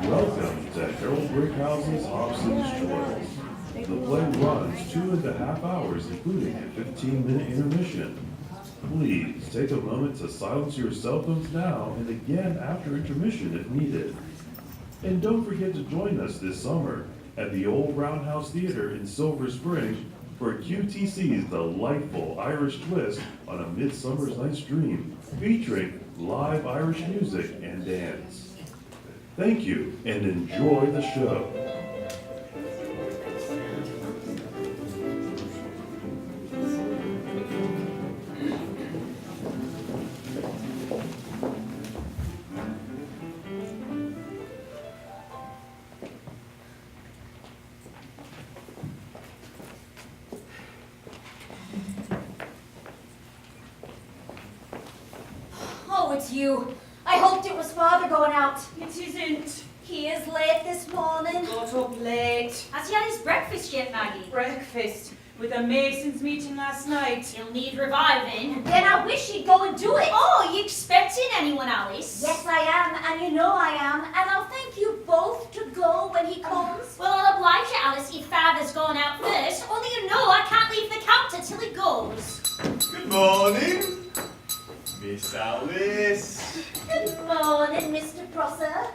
Welcome to Harold Brickhouse's Hobson's Choice. The play runs 2.5 hours, including a 15-minute intermission. Please take a moment to silence your cell phones now and again after intermission if needed. And don't forget to join us this summer at the Old Roundhouse Theater in Silver Spring for QTC's delightful Irish twist on A Midsummer's Night's Dream, featuring live Irish music and dance. Thank you, and enjoy the show. Oh, it's you. I hoped it was Father going out. It isn't. He is late this morning. Got up late. Has he had his breakfast yet, Maggie? Breakfast with a Masons meeting last night. He'll need reviving. Then I wish he'd go and do it. Oh, are you expecting anyone, Alice? Yes, I am, and you know I am. And I'll thank you both to go when he comes. Well, I'll oblige you, Alice, if Father's going out first. Only you know I can't leave the counter till he goes. Good morning, Miss Alice. Good morning, Mr. Prosser.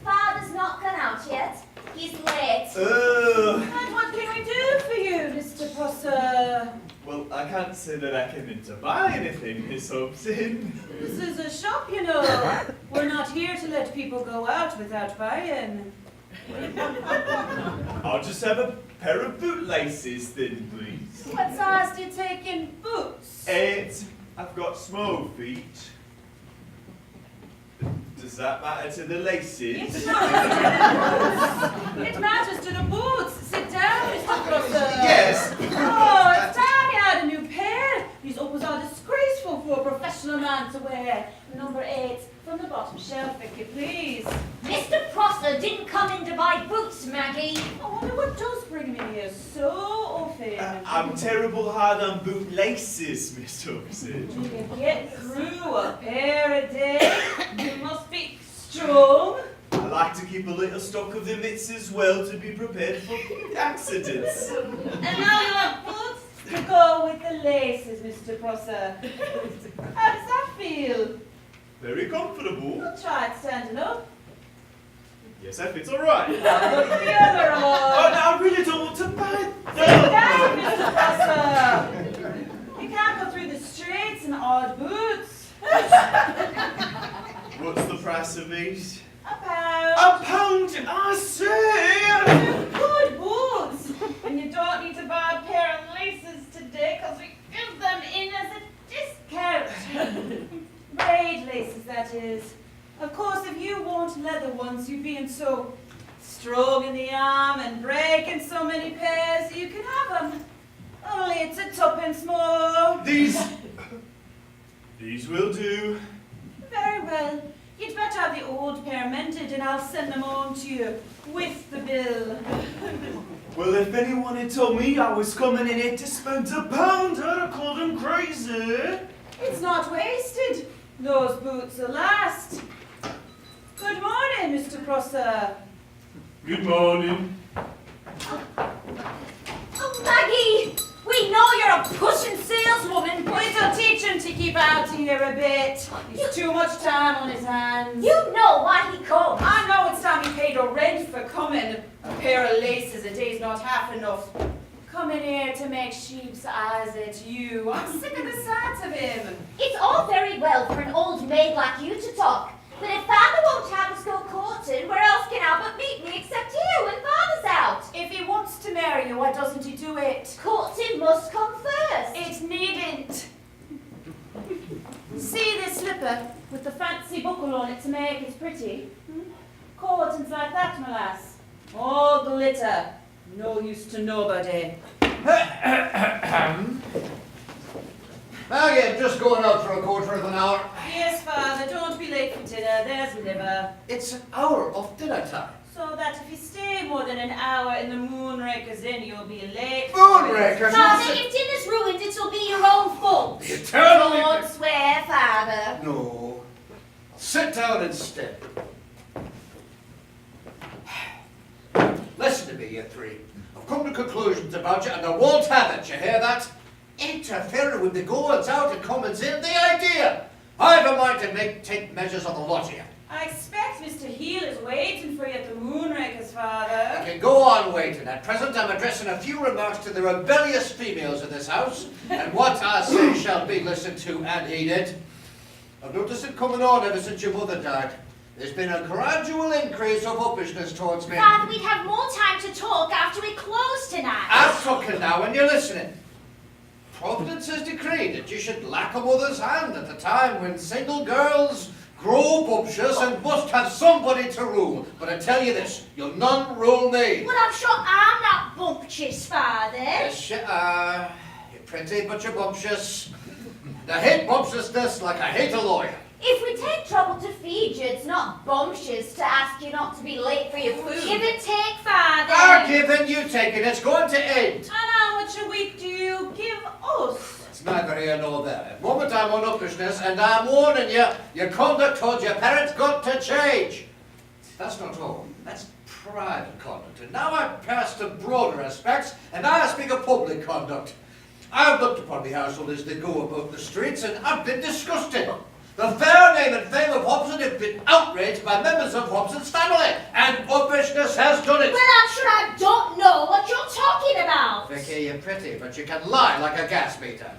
Father's not gone out yet. He's late. And what can we do for you, Mr. Prosser? Well, I can't say that I came in to buy anything, Miss Hobson. This is a shop, you know. We're not here to let people go out without buying. I'll just have a pair of bootlaces then, please. What size do you take in boots? 8. I've got small feet. Does that matter to the laces? It matters to the boots. Sit down, Mr. Prosser. Yes. Oh, it's time you had a new pair. These uppers are disgraceful for a professional man to wear. Number 8 from the bottom shelf, if you please. Mr. Prosser didn't come in to buy boots, Maggie. I wonder what does bring me here so often. I'm terrible hard on bootlaces, Miss Hobson. You can get through a pair a day. You must be strong. I like to keep a little stock of the mitts as well to be prepared for accidents. And now you have boots to go with the laces, Mr. Prosser. How does that feel? Very comfortable. We'll try it standing up. Yes, that fits all right. Now look at the other Oh, arm. no, I really don't want to buy Sit down, Mr. Prosser. You can't go through the streets in odd boots. What's the price of these? £1. £1, I say! Good boots. And you don't need to buy a pair of laces today because we give them in as a discount. Braid laces, that is. Of course, if you want leather ones, you being so strong in the arm and breaking so many pairs, you can have them. Only it's a tuppence more. These will do. Very well. You'd better have the old pair mended and I'll send them on to you with the bill. Well, if anyone had told me I was coming in here to spend £1, I'd have called them crazy. It's not wasted. Those boots will last. Good morning, Mr. Prosser. Good morning. Oh, Maggie! We know you're a pushing saleswoman, but We'll teach him to keep out of here a bit. He's too much time on his hands. you know why he comes. I know it's time he paid a rent for coming. A pair of laces a day's not half enough. Coming here to make sheep's eyes at you. I'm sick of the sight of him. It's all very well for an old maid like you to talk, but if Father won't have us go courting, where else can Albert meet me except here when Father's out? If he wants to marry you, why doesn't he do it? Courting must come first. It needn't. See this slipper with the fancy buckle on it to make it pretty? Courting's like that, my lass. All glitter. No use to nobody. Maggie, just going out for a quarter of an hour. Yes, Father, don't be late for dinner. There's liver. It's an hour of dinner time. So that if you stay more than an hour in the Moonraker's Inn, you'll be late. Moonraker? Father, if dinner's ruined, it'll be your own fault. The eternal... Don't swear, Father. No. Sit down instead. you three. I've come to conclusions about you and I won't have it, you hear that? Interfering with the goings out and comings in, the idea! I've a mind to take measures on the lot of you. I expect Mr. Heel is waiting for you at the Moonraker's, Father. I can go on waiting. At present, I'm addressing a few remarks to the rebellious females of this house, and what I say shall be listened to and heeded. I've noticed it coming on ever since your mother died. There's been a gradual increase of uppishness towards me. Father, we'd have more time to talk after we close tonight. I'm talking now and you're listening. Providence has decreed that you should lack a mother's hand at the time when single girls grow bumptious and must have somebody to rule. But I tell you this, you'll none rule me. Well, I'm sure I'm not bumptious, Father. Yes, you are. You're pretty, but you're bumptious. And I hate bumptiousness like I hate a lawyer. If we take trouble to feed you, it's not bumptious to ask you not to be late for your food. Give and take, Father. Our giving, you taking, it's going to end. And how much a week do you give us? It's neither here nor there. At the moment I'm on uppishness, and I'm warning you, your conduct towards your parents got to change. That's not all. That's private conduct. And now I pass to broader aspects, and I speak of public conduct. I've looked upon the household as they go about the streets, and I've been disgusted. The fair name and fame of Hobson have been outraged by members of Hobson's family, and uppishness has done it. Well, I'm sure I don't know what you're talking about. Vicky, you're pretty, but you can lie like a gas meter.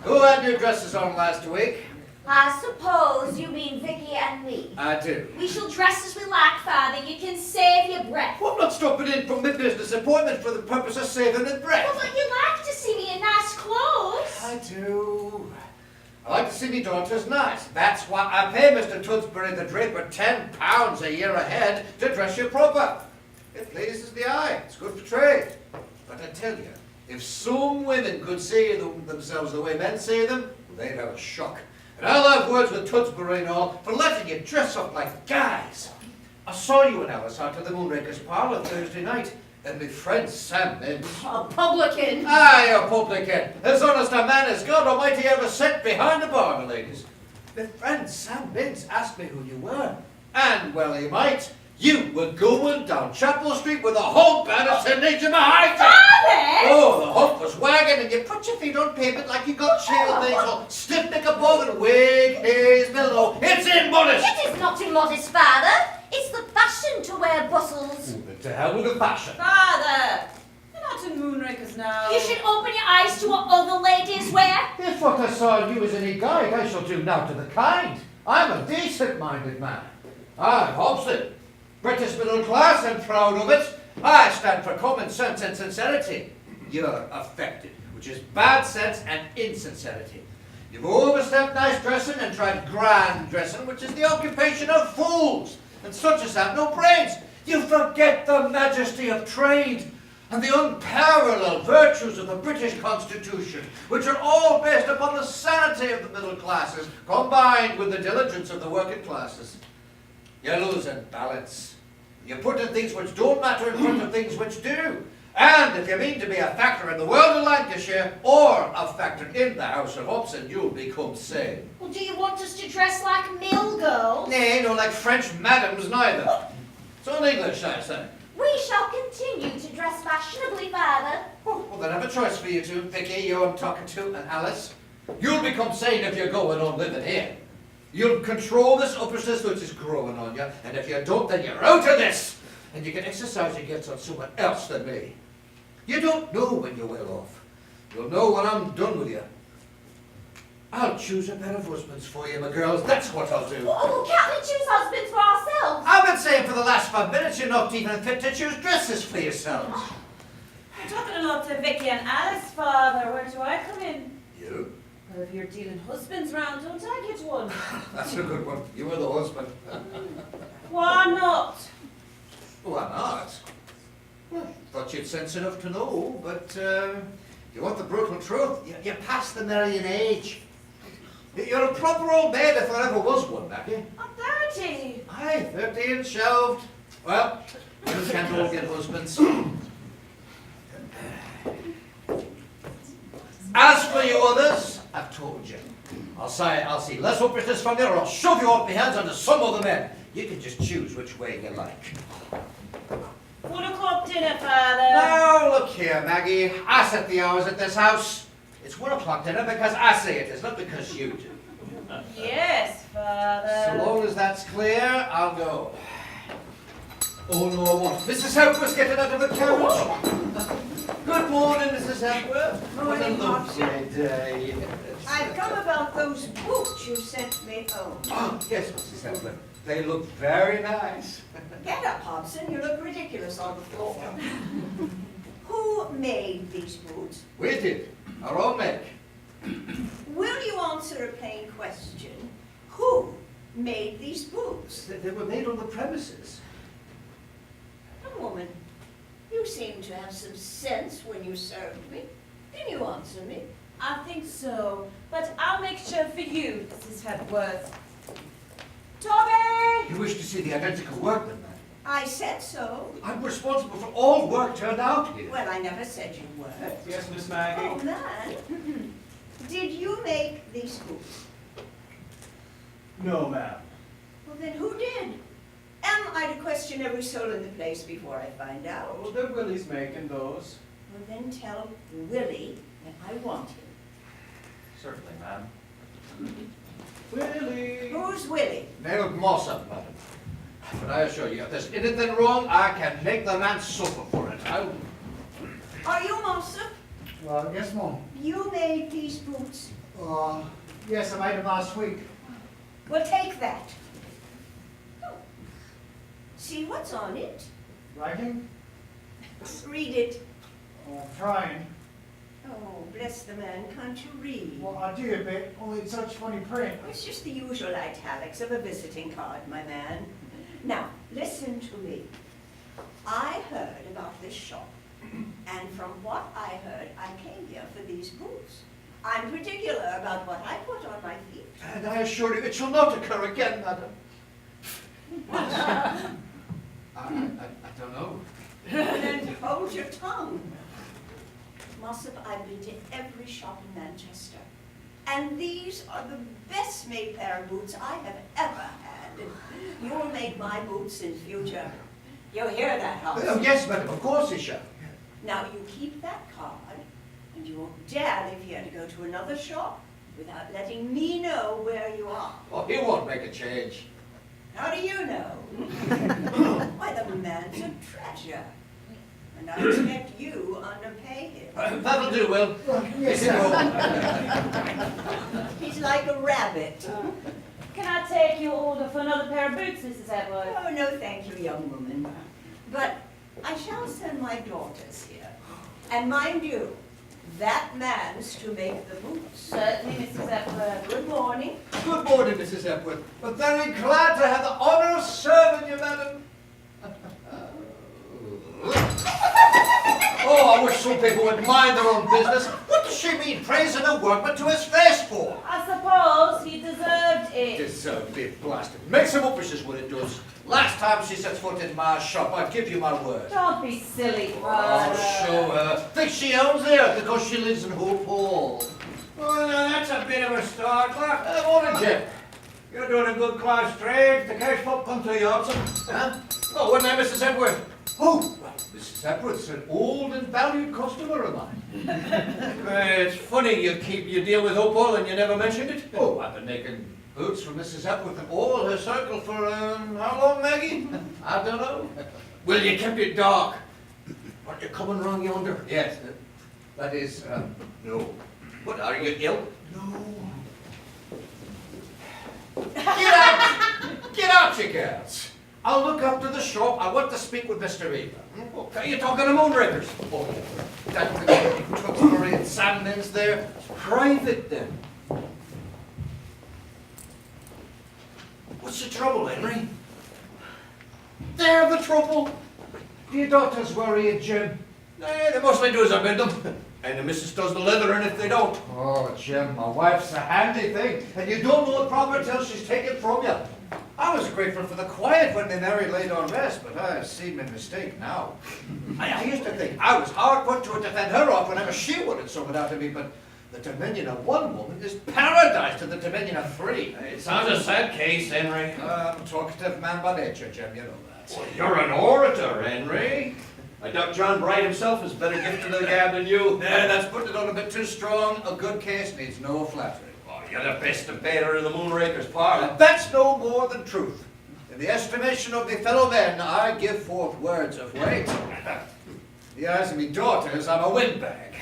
Who had new dresses on last week? I suppose you mean Vicky and me. I do. We shall dress as we like, Father. You can save your breath. Well, I'm not stopping in from my business appointment for the purpose of saving the breath. Well, but you like to see me in nice clothes. I do. I like to see me daughters nice. That's why I pay Mr. Tudsbury the draper £10 a year ahead to dress you proper. It pleases the eye. It's good for trade. But I tell you, if some women could see themselves the way men see them, they'd have a shock. And I'll have words with Tudsbury and all for letting you dress up like guys. I saw you and Alice out of the Moonraker's parlour Thursday night, and my friend Sam Mintz. A publican. Aye, a publican. As honest a man as God Almighty ever sent behind the bar, my ladies. My friend Sam Mintz asked me who you were. And, well, he might. You were going down Chapel Street with a whole band of teenagers behind you. Father! Oh, the hump was wagging and you put your feet on pavement like you got chill things all stiff neck above and wig haze below. It's immodest! It is not immodest, Father. It's the fashion to wear bustles. But to hell with the fashion. Father! You're not in Moonrakers now. You should open your eyes to what other ladies wear. If what I saw in you is any guide, I shall do now to the kind. I'm a decent-minded man. I'm Hobson. British middle class and proud of it. I stand for common sense and sincerity. You're affected, which is bad sense and insincerity. You've overstepped nice dressing and tried grand dressing, which is the occupation of fools, and such as have no brains. You forget the majesty of trade and the unparalleled virtues of the British Constitution, which are all based upon the sanity of the middle classes, combined with the diligence of the working classes. You're losing balance. You're putting things which don't matter in front of things which do. And if you mean to be a factor in the world of Lancashire, or a factor in the House of Hobson, you'll become sane. Well, do you want us to dress like mill girls? Nay, no like French madams neither. It's all English, I say. We shall continue to dress fashionably, Father. Oh, well, then I have a choice for you two, Vicky, you I'm talking to, and Alice. You'll become sane if you're going on living here. You'll control this uppishness which is growing on you, and if you don't, then you're out of this! And you can exercise your gifts on someone else than me. You don't know when you're well off. You'll know when I'm done with you. I'll choose a pair of husbands for you, my girls. That's what I'll do. Oh, can't we choose husbands for ourselves? I've been saying for the last 5 minutes you're not even fit to choose dresses for yourselves. I'm talking a lot to Vicky and Alice, Father. Where do I come in? You? Well, if you're dealing husbands round, don't I get one? That's a good one. You were the husband. Why not? Why not? Well, thought you'd sense enough to know, but you want the brutal truth? You're past the marrying age. You're a proper old maid if there ever was one, Maggie. I'm 30. Aye, 30 and shelved. Well, you can't all get husbands. As for you others, I've told you. I'll see less uppishness from you, or I'll shove you off my hands onto some other men. You can just choose which way you like. 1 o'clock dinner, Father. Now, look here, Maggie. I set the hours at this house. It's 1 o'clock dinner because I say it is, not because you do. Yes, Father. So long as that's clear, I'll go. Oh, no, I won't. Mrs. Hepworth's getting out of the carriage. Good morning, Mrs. Hepworth. What a lovely day. I've come about those boots you sent me home. Oh, yes, Mrs. Hepworth. They look very nice. Get up, Hobson. You look ridiculous on the floor. Who made these boots? We did. Our own make. Will you answer a plain question? Who made these boots? They were made on the premises. Young woman, you seem to have some sense when you served me. Can you answer me? I think so, but I'll make sure for you, Mrs. Hepworth. Tommy! You wish to see the identical workman, then? I said so. I'm responsible for all work turned out here. Well, I never said you were. Yes, Miss Maggie? Oh, man. Did you make these boots? No, ma'am. Well, then who did? Am I to question every soul in the place before I find out? Well, they're Willie's making those. Well, then tell Willie that I want him. Certainly, ma'am. Willie! Who's Willie? Nailed moss up, madam. But I assure you, if there's anything wrong, I can make the man suffer for it. Are you Mossa? Yes, Mom. You made these boots. Yes, I made them last week. Well, take that. Oh. See what's on it? Writing? Read it. Oh, I'm trying. Oh, bless the man, can't you read? Well, I do a bit, only it's such funny print. It's just the usual italics of a visiting card, my man. Now, listen to me. I heard about this shop, and from what I heard, I came here for these boots. I'm particular about what I put on my feet. And I assure you, it shall not occur again, madam. I don't know. Then hold your tongue. Mossop, I've been to every shop in Manchester, and these are the best made pair of boots I have ever had. You'll make my boots in future. You hear that, Hobson? Oh, yes, madam, of course he shall. Now you keep that card, and you won't dare leave here to go to another shop without letting me know where you are. Oh, he won't make a change. How do you know? Why, the man's a treasure. And I expect you underpay him. That'll do, Will. Yes, Is it sir. all? He's like a rabbit. Can I take your order for another pair of boots, Mrs. Hepworth? Oh, no, thank you, young woman. But I shall send my daughters here. And mind you, that man's to make the boots. Certainly, Mrs. Hepworth. Good morning. Good morning, Mrs. Hepworth. We're very glad to have the honour of serving you, madam. Oh, I wish some people would mind their own business. What does she mean praising a workman to his face for? I suppose he deserved it. Deserved it, blasted. Makes him up, is what it does. Last time she sets foot in my shop, I give you my word. Don't be silly, I'll Father. show her. Think she owns there because she lives in Hope Hall. Well, now that's a bit of a start, lad. Morning, Jim. You're doing a good class trade. The cash pop come to you, Hobson. Huh? Oh, wasn't I Mrs. Hepworth? Oh, well, Mrs. Hepworth's an old and valued customer of mine. It's funny you deal with Hope Hall and you never mentioned it. Oh, I've been making boots for Mrs. Hepworth and all her circle for, how long, Maggie? I don't know. Well, you kept it dark. Aren't you coming round yonder? Yes, that is, no. What, are you ill? No. Get out! Get out, you girls! I'll look after the shop. I want to speak with Mr. Eva. Okay, you're talking to Moonrakers. Oh, that cutlery and sandmen's there. It's private, then. What's the trouble, Henry? They're the trouble. Do your daughters worry you, Jim? They mostly do as I bid them. And the missus does the leathering if they don't. Oh, Jim, my wife's a handy thing, and you don't know it proper till she's taken from you. I was grateful for the quiet when they married laid on rest, but I see my mistake now. I used to think I was hard put to it to fend her off whenever she wanted something out of me, but The dominion of one woman is paradise to the dominion of three. It sounds a sad case, Henry. I'm a talkative man by nature, Jim, you know that. Well, you're an orator, Henry. I doubt John Bright himself is better gifted to the gab than you. That's putting it on a bit too strong. A good case needs no flattery. Oh, you're the best debater in the Moonraker's parlour. That's no more than truth. In the estimation of me fellow men, I give forth words of weight. In the eyes of me daughters, I'm a windbag.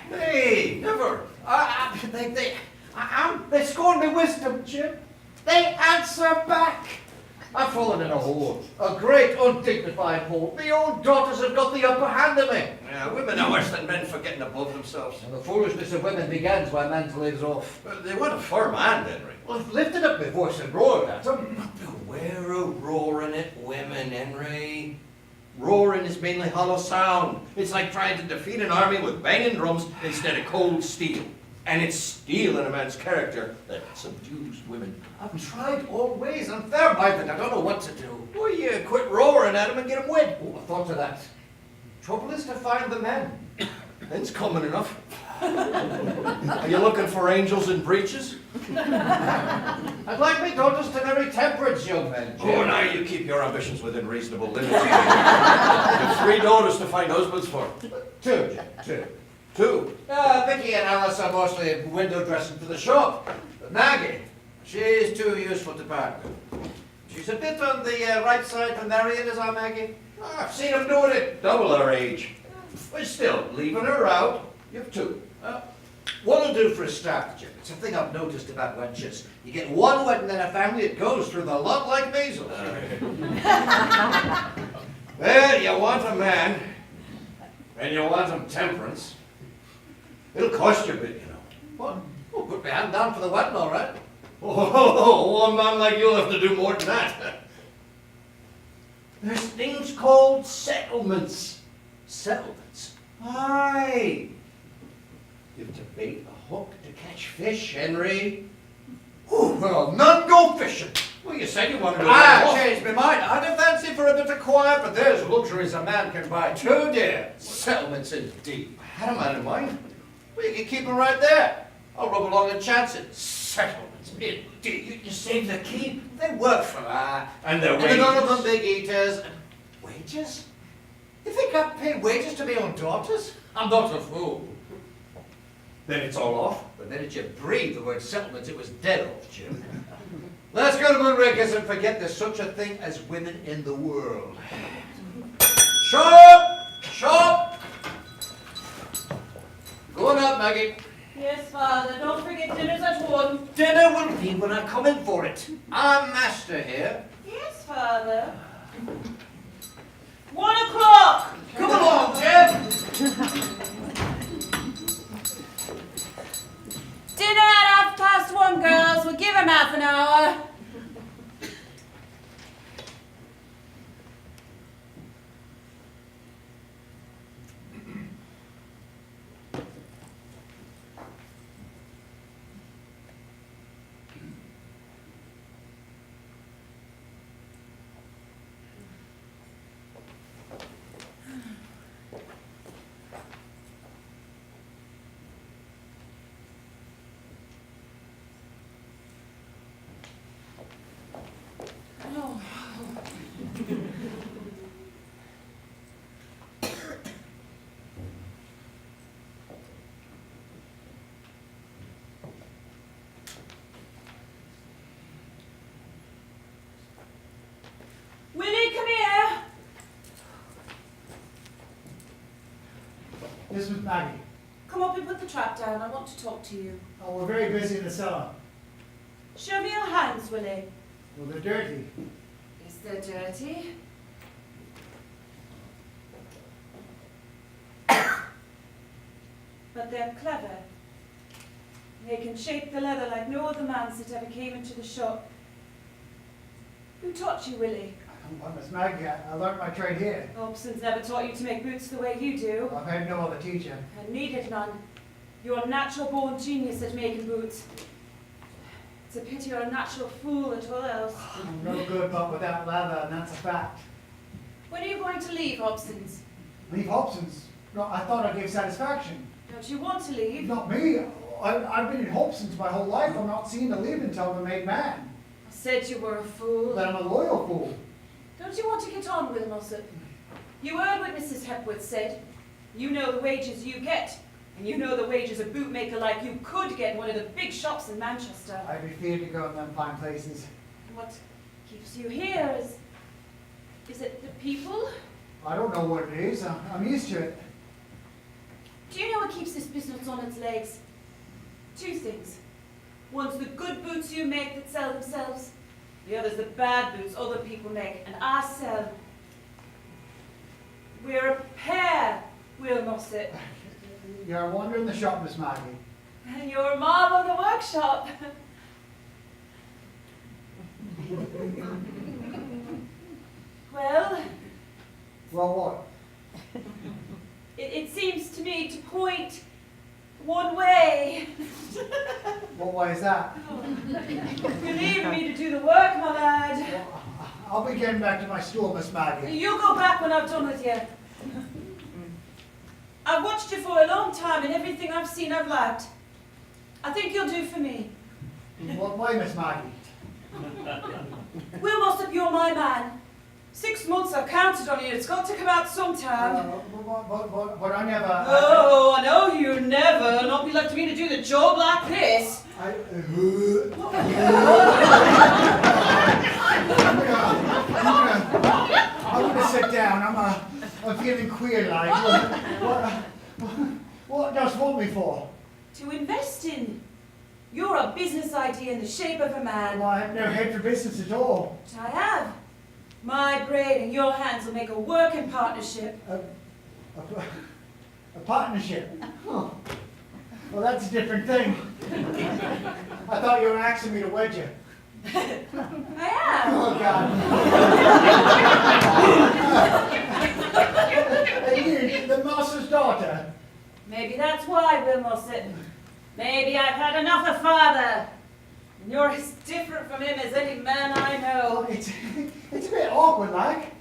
Hey, never. They scorn me wisdom, Jim. They answer back. I've fallen in a hole, a great undignified hole. My own daughters have got the upper hand of me. Yeah, women are worse than men for getting above themselves. And the foolishness of women begins when man's leaves off. They want a firm hand, Henry. Well, I've lifted up my voice and roared at them. Beware of roaring at women, Henry. Roaring is mainly hollow sound. It's like trying to defeat an army with banging drums instead of cold steel. And it's steel in a man's character that subdues women. I've tried all ways. I'm fair-minded. I don't know what to do. Well, you quit roaring at him and get him wed. Oh, I thought of that. Trouble is to find the men. It's coming enough. Are you looking for angels in breeches? I'd like my daughters to marry temperance young men, Jim. Oh, now you keep your ambitions within reasonable limits. You have 3 daughters to find husbands for. 2, Jim. 2. Vicky and Alice are mostly window dressing for the shop. But Maggie, she's too useful to part with. She's a bit on the right side for marrying, is our Maggie? I've seen them doing it. Double her age. But still, leaving her out, you have 2. What'll do for a start, Jim? It's a thing I've noticed about wenches. You get one wedding in a family, it goes through the lot like measles. Well, you want a man, and you want him temperance. It'll cost you a bit, you know. What? Oh, put my hand down for the wedding, all right. Oh, one man like you'll have to do more than that. There's things called settlements. Settlements. Aye. You've to bait a hook to catch fish, Henry. Oh, well, none go fishing. Well, you said you wanted to I changed my mind. I had a fancy for a bit of quiet, but there's luxuries a man can buy too dear. Settlements indeed. I had a man in mind. Well, you can keep them right there. I'll rub along and chance it. Settlements indeed. You save the keep. They work for her. And their And wages. none of them big eaters. And wages? You think I pay wages to my own daughters? I'm not a fool. Then it's all off. The minute you breathe the word settlements, it was dead off, Jim. Let's go to Moonrakers and forget there's such a thing as women in the world. Shop! Shop! Go on out, Maggie. Yes, Father. Don't forget dinner's at 1. Dinner will be when I come in for it. I'm master here. Yes, Father. 1 o'clock. Come along, Jim. Dinner at 1:30, girls. We'll give him half an hour. Willie, come here. This was Maggie. Come up and put the trap down. I want to talk to you. Oh, we're very busy in the cellar. Show me your hands, Willie. Well, they're dirty. Is they're dirty? But they're clever. They can shape the leather like no other man's that ever came into the shop. Who taught you, Willie? Well, Miss Maggie, I learned my trade here. Hobson's never taught you to make boots the way you do. I've had no other teacher. And needed none. You're a natural-born genius at making boots. It's a pity you're a natural fool at all else. I'm no good but without leather, and that's a fact. When are you going to leave Hobson's? Leave Hobson's? No, I thought I gave satisfaction. Don't you want to leave? Not me. I've been in Hobson's my whole life. I'm not seen to leave until I'm a made man. I said you were a fool. But I'm a loyal fool. Don't you want to get on, Will Mossop? You heard what Mrs. Hepworth said. You know the wages you get, and you know the wages a bootmaker like you could get in one of the big shops in Manchester. I'd be feared to go in them fine places. What keeps you here is it the people? I don't know what it is. I'm used to it. Do you know what keeps this business on its legs? Two things. One's the good boots you make that sell themselves. The other's the bad boots other people make and I sell. We're a pair, Will Mossop. You're a wonder in the shop, Miss Maggie. And you're a marvel in the workshop. Well, Well, what? it seems to me to point one way. What way is that? You leave me to do the work, my lad. I'll be getting back to my stool, Miss Maggie. You go back when I've done with you. I've watched you for a long time, and everything I've seen I've liked. I think you'll do for me. In what way, Miss Maggie? Will Mossop, you're my man. 6 months I've counted on you. It's got to come out sometime. But I never... Oh, I know you never. Not be left to me to do the job like this. I'm gonna sit down. I'm feeling queer like. What does want me for? To invest in. You're a business idea in the shape of a man. Well, I have no head for business at all. But I have. My brain and your hands will make a working partnership. A partnership? Huh. Well, that's a different thing. I thought you were asking me to wed you. I am. Oh, God. You, the master's daughter. Maybe that's why, Will Mossop. Maybe I've had enough of father. And you're as different from him as any man I know. It's a bit awkward, like.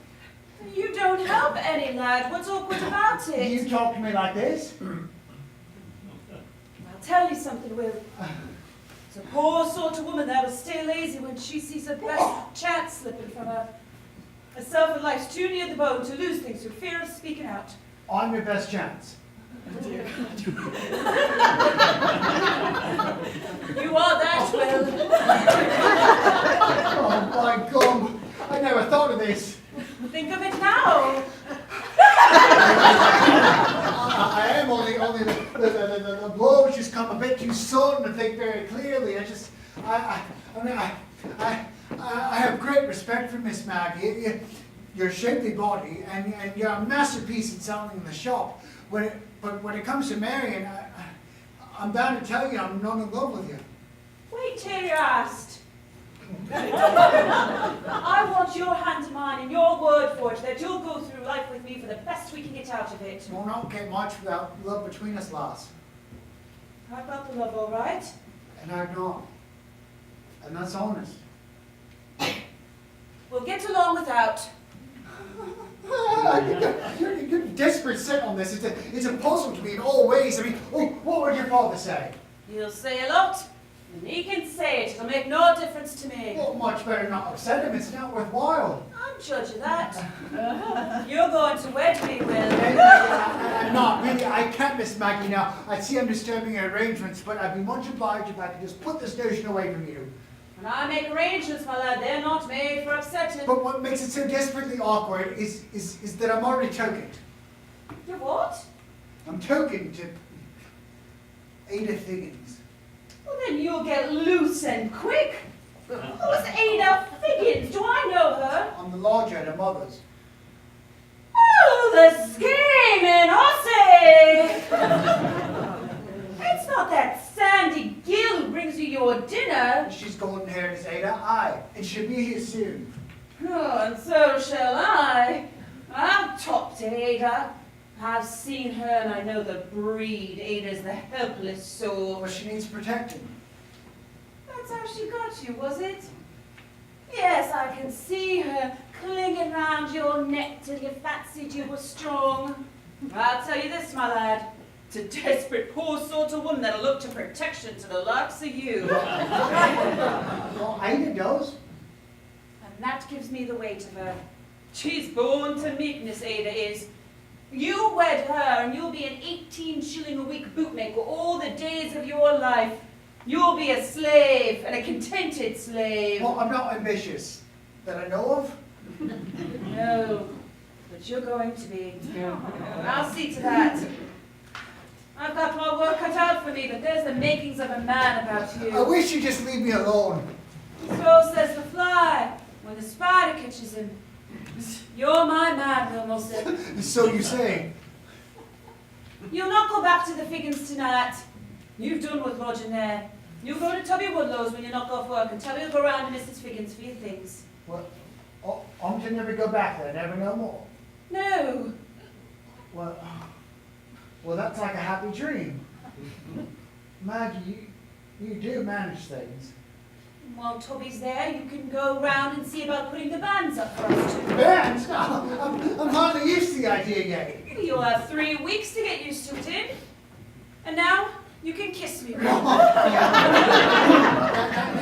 You don't help any lad. What's awkward about it? You talk to me like this? I'll tell you something, Will. It's a poor sort of woman that'll stay lazy when she sees her best chance slipping from her. Herself and life's too near the bone to lose things through fear of speaking out. I'm your best chance. You are that, Will. Oh, my God. I never thought of this. Think of it now. I am only the blow just come a bit too sudden to think very clearly. I have great respect for Miss Maggie. Your shapely body and you're a masterpiece in selling in the shop. But when it comes to marrying, I'm bound to tell you I'm not in love with you. Wait till you're asked. I want your hand in mine and your word for it that you'll go through life with me for the best we can get out of it. We'll not get much without love between us, lass. I've got the love all right. And I've not. And that's honest. We'll get along without. You're desperate set on this. It's a puzzle to me in all ways. I mean, what would your father say? He'll say a lot, and he can say it. It'll make no difference to me. Well, much better not upset him. It's not worthwhile. I'm judge of that. You're going to wed me, Will. I'm not. Really, I can't, Miss Maggie, now. I see I'm disturbing your arrangements, but I'd be much obliged if I could just put this notion away from you. When I make arrangements, my lad, they're not made for upsetting. But what makes it so desperately awkward is that I'm already tokened. You're what? I'm tokened to Ada Figgins. Well, then you'll get loose and quick. Who's Ada Figgins? Do I know her? I'm the lodger at her mother's. Oh, the scheming hussy! It's not that Sandy Gill who brings you your dinner. She's golden-haired as Ada. Aye, and she'll be here soon. Oh, and so shall I. I've topped Ada. I've seen her and I know the breed. Ada's the helpless soul. Well, she needs protecting. That's how she got you, was it? Yes, I can see her clinging round your neck till you fancied you were strong. I'll tell you this, my lad. It's a desperate, poor sort of woman that'll look to protection to the likes of you. Well, Ada does. And that gives me the weight of her. She's born to meekness, Ada is. You wed her and you'll be an 18-shilling-a-week bootmaker all the days of your life. You'll be a slave, and a contented slave. Well, I'm not ambitious. That I know of. No, but you're going to be. I'll see to that. I've got my work cut out for me, but there's the makings of a man about you. I wish you'd just leave me alone. So says the fly when the spider catches him. You're my man, almost. So you say. You'll not go back to the Figgins tonight. You've done with lodging there. You go to Tubby Woodlow's when you knock off work, and Tubby will go round to Mrs. Figgins for your things. Well, I'm to never go back there, never no more. No. Well, that's like a happy dream. Maggie, you do manage things. While Tubby's there, you can go round and see about putting the bands up for us too. Bands? I'm hardly used to the idea yet. You'll have 3 weeks to get used to it in. And now, you can kiss me.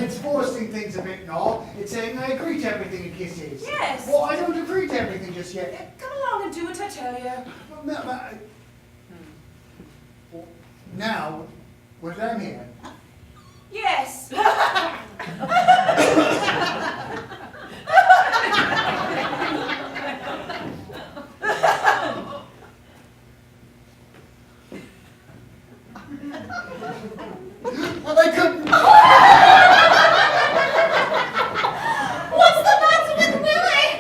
It's forcing things a bit and all. It's saying I agree to everything in kisses. Yes. Well, I don't agree to everything just yet. Come along and do what I tell you. Now, what I'm here. Yes. I couldn't. What's the matter with Willie?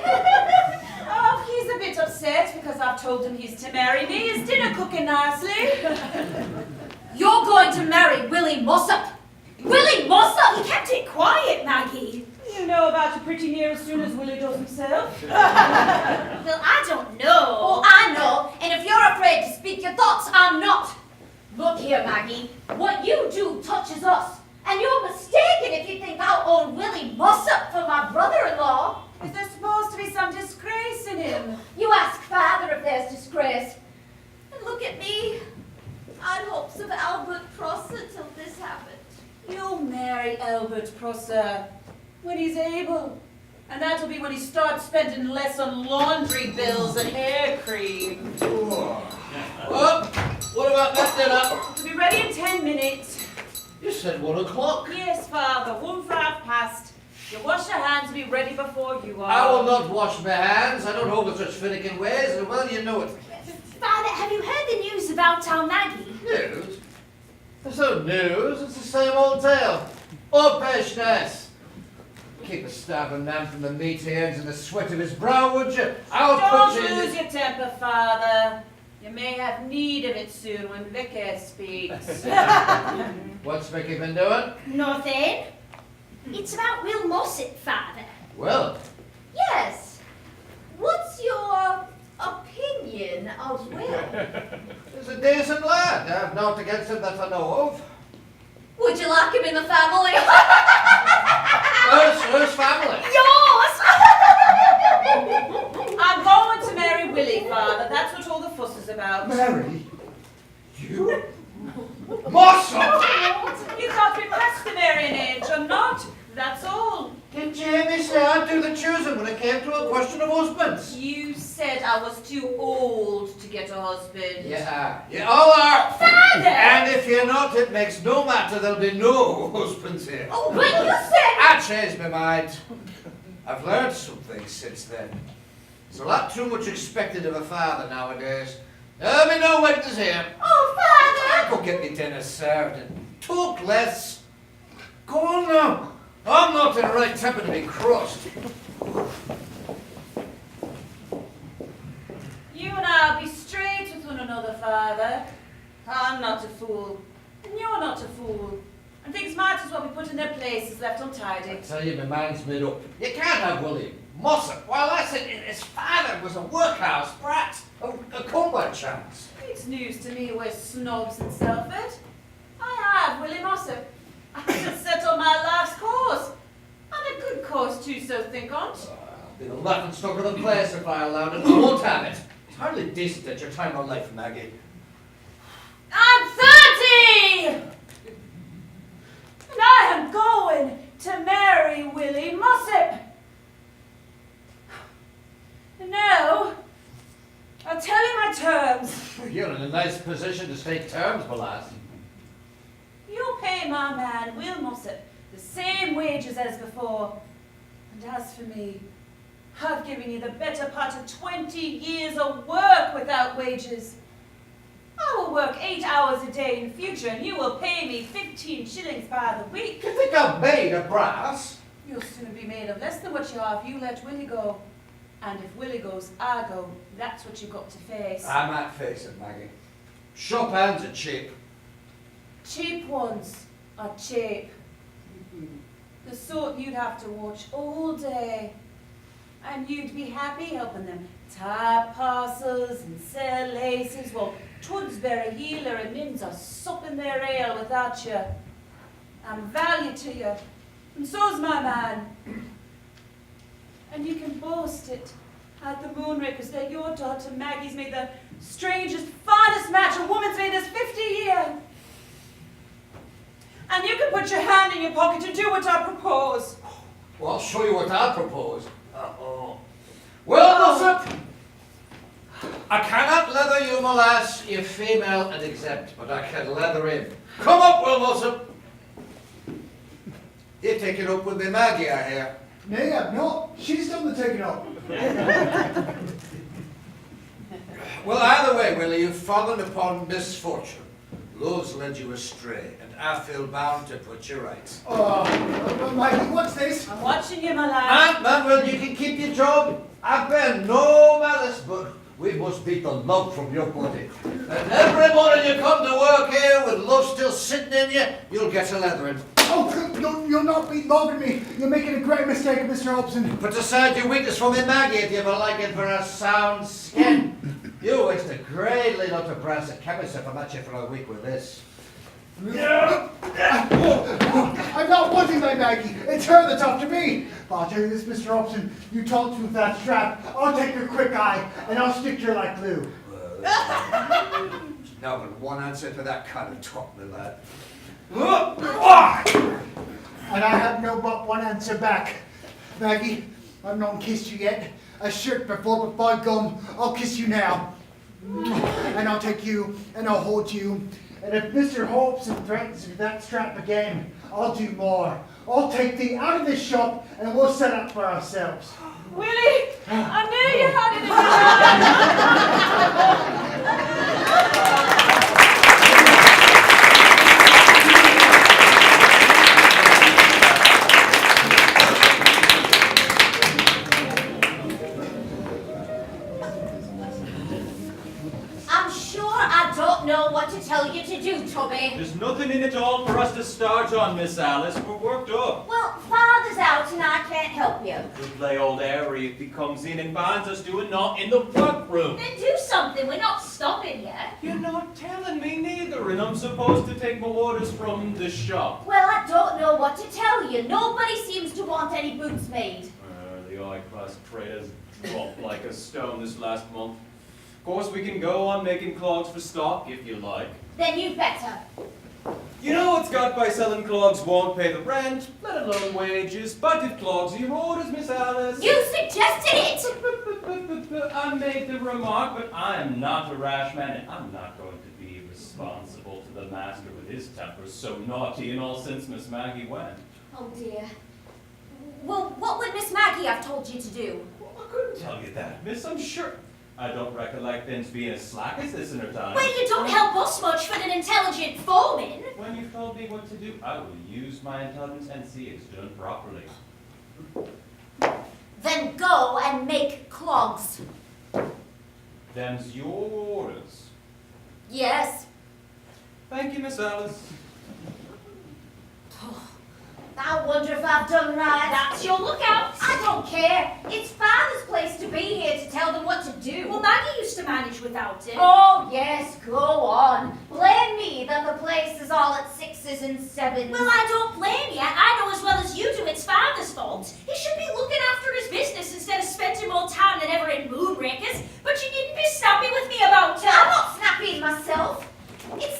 Oh, he's a bit upset because I've told him he's to marry me. His dinner cooking nicely. You're going to marry Willie Mossop. Willie Mossop? He kept it quiet, Maggie. You know about it pretty near as soon as Willie does himself. Well, I don't know. Oh, I know. And if you're afraid to speak your thoughts, I'm not. Look here, Maggie. What you do touches us. And you're mistaken if you think I'll own Willie Mossop for my brother-in-law. Is there supposed to be some disgrace in him? You ask Father if there's disgrace. And look at me. I'd hopes of Albert Prosser till this happened. You'll marry Albert Prosser when he's able. And that'll be when he starts spending less on laundry bills and hair cream. Well, what about that dinner? It'll be ready in 10 minutes. You said 1 o'clock. Yes, Father, 1:05. You wash your hands and be ready before you are. I will not wash my hands. I don't hold with such finicking ways, and well you know it. Father, have you heard the news about our Maggie? News? There's no news. It's the same old tale. Uppishness. Keep a starving man from the meat he earns in the sweat of his brow, would you? I'll put you in Don't lose your temper, Father. You may have need of it soon when Vicky speaks. What's Vicky been doing? Nothing. It's about Will Mossop, Father. Well, Yes. What's your opinion of Will? he's a decent lad. I've naught against him that I know of. Would you like him in the family? Whose family? Yours! I'm going to marry Willie, Father. That's what all the fuss is about. Mary? You? Mossop! You can't be past the marrying age. I'm not. That's all. Did Jamie say I'd do the choosing when it came to a question of husbands? You said I was too old to get a husband. Yeah, you all are. Father! And if you're not, it makes no matter. There'll be no husbands here. Oh, but you said... I changed my mind. I've learned something since then. There's a lot too much expected of a father nowadays. There'll be no witness here. Oh, Father! Go get me dinner served and talk less. Go on now. I'm not in the right temper to be crossed. You and I'll be straight with one another, Father. I'm not a fool. And you're not a fool. And things might as well be put in their places, left untidy. I tell you, my mind's made up. You can't have William Mossop. Well, I said his father was a workhouse brat. A combat chance. It's news to me we're snobs in Salford. I have Willie Mossop. I just settled my life's course. And a good course too, so think on't. I'll be the laughing stock of the place if I allowed it. I won't have it. It's hardly decent at your time of life, Maggie. I'm 30! And I am going to marry Willie Mossop. And now, I'll tell you my terms. You're in a nice position to state terms, my lass. You'll pay my man, Will Mossop, the same wages as before. And as for me, I've given you the better part of 20 years of work without wages. I will work 8 hours a day in future, and you will pay me 15 shillings by the week. You think I'm made of brass? You'll soon be made of less than what you are if you let Willie go. And if Willie goes, I go. That's what you've got to face. I might face it, Maggie. Shop hands are cheap. Cheap ones are cheap. The sort you'd have to watch all day. And you'd be happy helping them tie parcels and sell laces while Toodsbury Healer and Mims are supping their ale without you. I'm value to you, and so's my man. And you can boast it at the Moonrakers that your daughter Maggie's made the strangest, finest match a woman's made this 50 year. And you can put your hand in your pocket and do what I propose. Well, I'll show you what I propose. Well, Mossop, I cannot leather you, my lass, you're female and exempt, but I can leather him. Come up, Will Mossop. You're taking up with me, Maggie, I hear. Nay, I'm not. She's done the taking up. Well, either way, Willie, you've fallen upon misfortune. Love's led you astray, and I feel bound to put you right. Maggie, what's this? I'm watching you, my lad. Manuel, you can keep your job. I bear no malice, but we must beat the love from your body. And every morning you come to work here with love still sitting in you, you'll get a leathering. Oh, you'll not be loving me. You're making a great mistake, Mr. Hobson. Put aside your weakness for me, Maggie, if you have a liking for a sound skin. You waste a great lot of brass at chemist if I match you for a week with this. I'm not wanting my Maggie. It's her that's after me. But I'll tell you this, Mr. Hobson. You talk to with that strap, I'll take your quick eye, and I'll stick to her like glue. No, but one answer to that kind of talk, my lad. And I have no but one answer back. Maggie, I've not kissed you yet. I should before, but by gum, I'll kiss you now. And I'll take you, and I'll hold you. And if Mr. Hobson threatens with that strap again, I'll do more. I'll take thee out of this shop, and we'll set up for ourselves. Willie, I knew you had it in you. Know what to tell you to do, Tubby. There's nothing in it all for us to start on, Miss Alice. We're worked up. Well, Father's out and I can't help you. We'll play old Airy if he comes in and finds us doing naught in the workroom. Then do something. We're not stopping you. You're not telling me neither, and I'm supposed to take my orders from the shop. Well, I don't know what to tell you. Nobody seems to want any boots made. The high-class traders dropped like a stone this last month. Of course, we can go on making clogs for stock, if you like. Then you better. You know what's got by selling clogs won't pay the rent, let alone wages. But if clogs are your orders, Miss Alice... You suggested it! I made the remark, but I am not a rash man, and I'm not going to be responsible to the master with his temper so naughty in all since Miss Maggie went. Oh, dear. Well, what would Miss Maggie have told you to do? Well, I couldn't tell you that, miss, I'm sure. I don't recollect things being as slack as this in her time. Well, you don't help us much for an intelligent foreman. When you've told me what to do, I will use my intelligence and see it's done properly. Then go and make clogs. Them's your orders. Yes. Thank you, Miss Alice. I wonder if I've done right. That's your lookout. I don't care. It's Father's place to be here to tell them what to do. Well, Maggie used to manage without him. Oh, yes, go on. Blame me that the place is all at 6s and 7s. Well, I don't blame you. I know as well as you do it's Father's fault. He should be looking after his business instead of spending more time than ever in Moonrakers. But you needn't be snappy with me about it. I'm not snappy myself. It's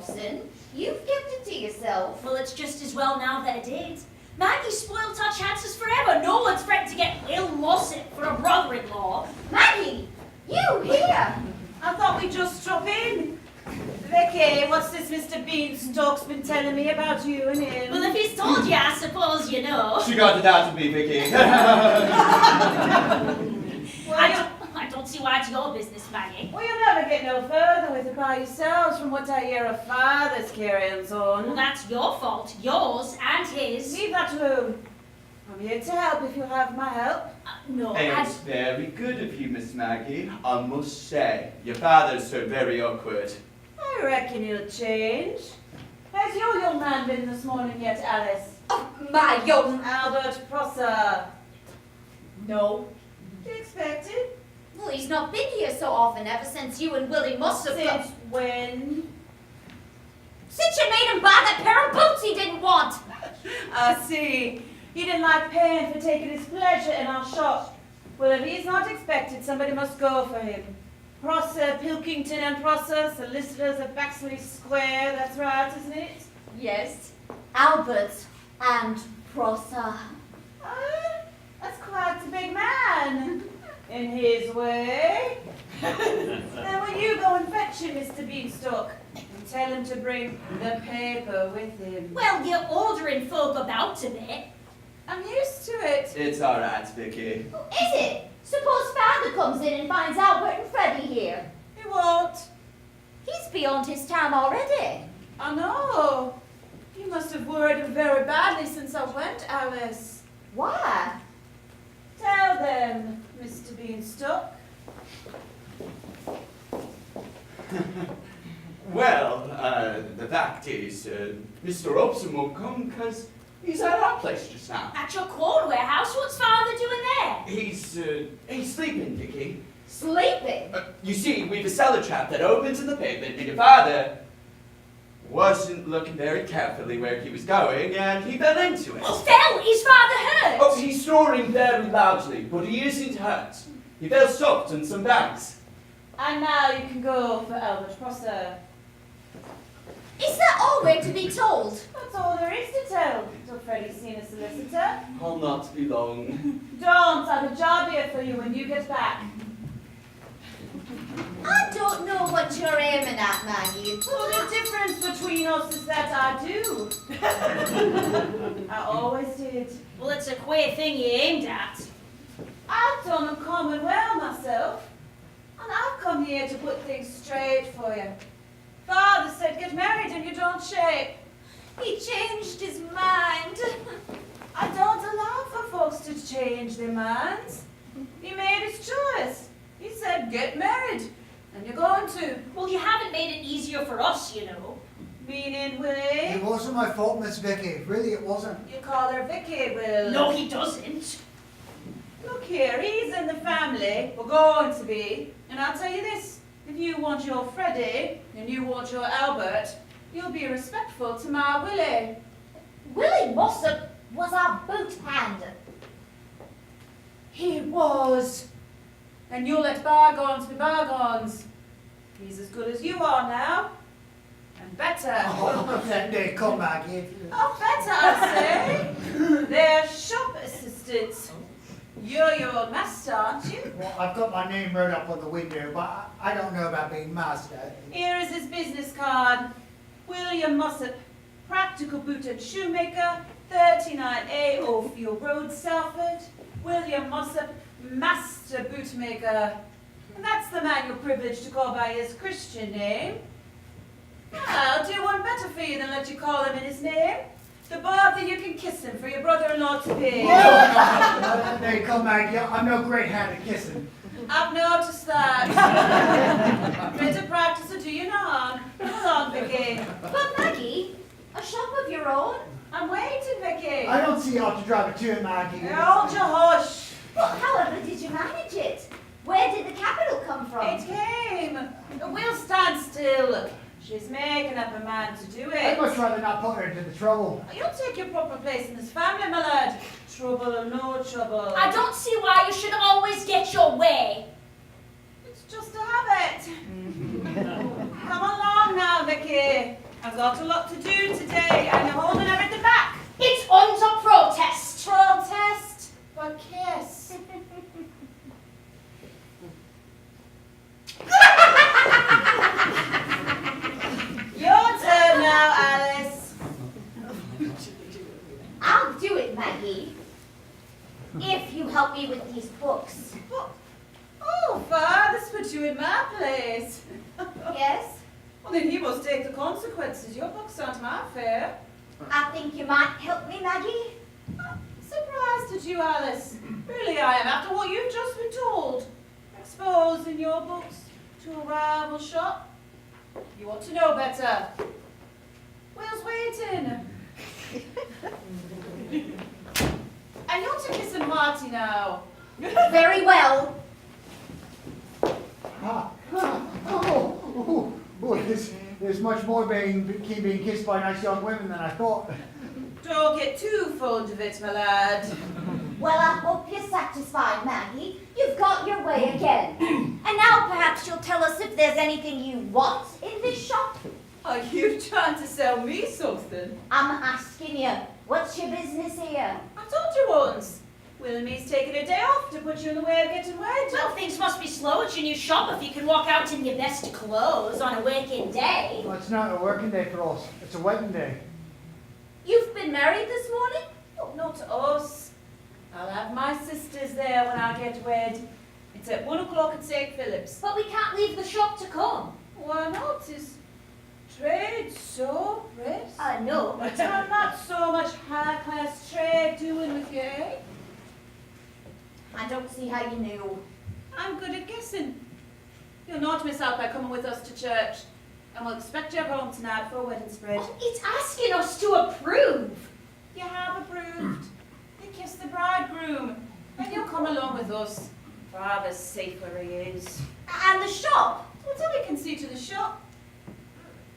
Hobson. You've kept it to yourself. Well, it's just as well now that I did. Maggie spoiled our chances forever. No one's threatened to get Will Mossop for a brother-in-law. Maggie, you here? I thought we'd just drop in. Vicky, what's this Mr. Beanstalk's been telling me about you and him? Well, if he's told you, I suppose you know. She got it out of me, Vicky. I don't see why it's your business, Maggie. Well, you'll never get no further with it by yourselves from what I hear of father's carryings on. Well, that's your fault. Yours and his. Leave that alone. I'm here to help if you'll have my help. No, It's very good of you, Miss Maggie, I must say. Your father's so very awkward. I reckon he'll change. Has your young man been this morning yet, Alice? Oh, my young... Albert Prosser. No. You expected? Well, he's not been here so often ever since you and Willie must have... Since when? Since you made him buy that pair of boots he didn't want. I see. He didn't like paying for taking his pleasure in our shop. Well, if he's not expected, somebody must go for him. Prosser, Pilkington and Prosser, solicitors of Baxley Square, that's right, isn't it? Yes. Albert and Prosser. That's quite a big man. In his way. Now will you go and fetch him, Mr. Beanstalk, and tell him to bring the paper with him. Well, you're ordering folk about a bit. I'm used to it. It's all right, Vicky. Oh, is it? Suppose Father comes in and finds Albert and Freddie here. He won't. He's beyond his time already. I know. You must have worried him very badly since I went, Alice. Why? Tell them, Mr. Beanstalk. Well, the fact is, Mr. Hobson won't come because he's at our place just now. At your corn warehouse? What's Father doing there? He's sleeping, Vicky. Sleeping? You see, we've a cellar trap that opens in the pavement, and your father wasn't looking very carefully where he was going, and he fell into it. Oh, fell? Is Father hurt? Oh, he's snoring very loudly, but he isn't hurt. He fell soft on some bags. And now you can go for Albert Prosser. Is that all we're to be told? That's all there is to tell, till Freddie's seen a solicitor. I'll not be long. Don't, I've a job here for you when you get back. I don't know what you're aiming at, Maggie. Well, the difference between us is that I do. I always did. Well, it's a queer thing you aimed at. I've done uncommon well myself, and I've come here to put things straight for you. Father said get married and you don't shape. He changed his mind. I don't allow for folks to change their minds. He made his choice. He said get married, and you're going to. Well, you haven't made it easier for us, you know. Meaning, It Willie? wasn't my fault, Miss Vicky. Really, it wasn't. You call her Vicky, Will. No, he doesn't. Look here, he's in the family. We're going to be. And I'll tell you this. If you want your Freddie, and you want your Albert, you'll be respectful to my Willie. Willie Mossop was our boot hand. He was. And you'll let bygones be bygones. He's as good as you are now. And better. Oh, they come back here. Oh, better, I say. They're shop assistants. You're your own master, aren't you? Well, I've got my name wrote up on the window, but I don't know about being master. Here is his business card. William Mossop, practical boot and shoemaker, 39A Oldfield Road, Salford. William Mossop, master bootmaker. And that's the man you're privileged to call by his Christian name. I'll do one better for you than let you call him in his name. The bar that you can kiss him for your brother-in-law to be. No, they come back here. I'm no great hand at kissing. I've noticed that. Better practice or do you no harm. Come along, Vicky. But Maggie, a shop of your own? I'm waiting, Vicky. I don't see you ought to drive it to it, Maggie. Hold your hush. Well, however did you manage it? Where did the capital come from? It came. We'll stand still. She's making up her mind to do I'd it. much rather not put her into the trouble. You'll take your proper place in this family, my lad. Trouble or no trouble. I don't see why you should always get your way. It's just a habit. Come along now, Vicky. I've got a lot to do today, and you're holding everything back. It's under protest. Protest, but kiss. Your turn now, Alice. I'll do it, Maggie. If you help me with these books. Oh, Father's put you in my place. Yes? Well, then you must take the consequences. Your books aren't my affair. I think you might help me, Maggie. Surprised at you, Alice. Really, I am, after what you've just been told. Exposing your books to a rival shop. You ought to know better. Will's waiting. And you're to kiss Marty now. Very well. There's much more being kissed by nice young women than I thought. Don't get too fond of it, my lad. Well, I hope you're satisfied, Maggie. You've got your way again. And now perhaps you'll tell us if there's anything you want in this shop. Are you trying to sell me something? I'm asking you, what's your business here? I told you once. Will and me's taking a day off to put you in the way of getting wed. Well, things must be slow at your new shop if you can walk out in your best clothes on a working day. Well, it's not a working day for us. It's a wedding day. You've been married this morning? Oh, not us. I'll have my sisters there when I get wed. It's at 1 o'clock at St. Philip's. But we can't leave the shop to come. Why not? Is trade so brisk? No, But I'm not so much high-class trade doing with you, eh? I don't see how you knew. I'm good at guessing. You'll not miss out by coming with us to church. And we'll expect you home tonight for a wedding spread. Oh, it's asking us to approve. You have approved. You kiss the bridegroom. And you'll come along with us. Father's safe where he is. And the shop? Well, so we can see to the shop.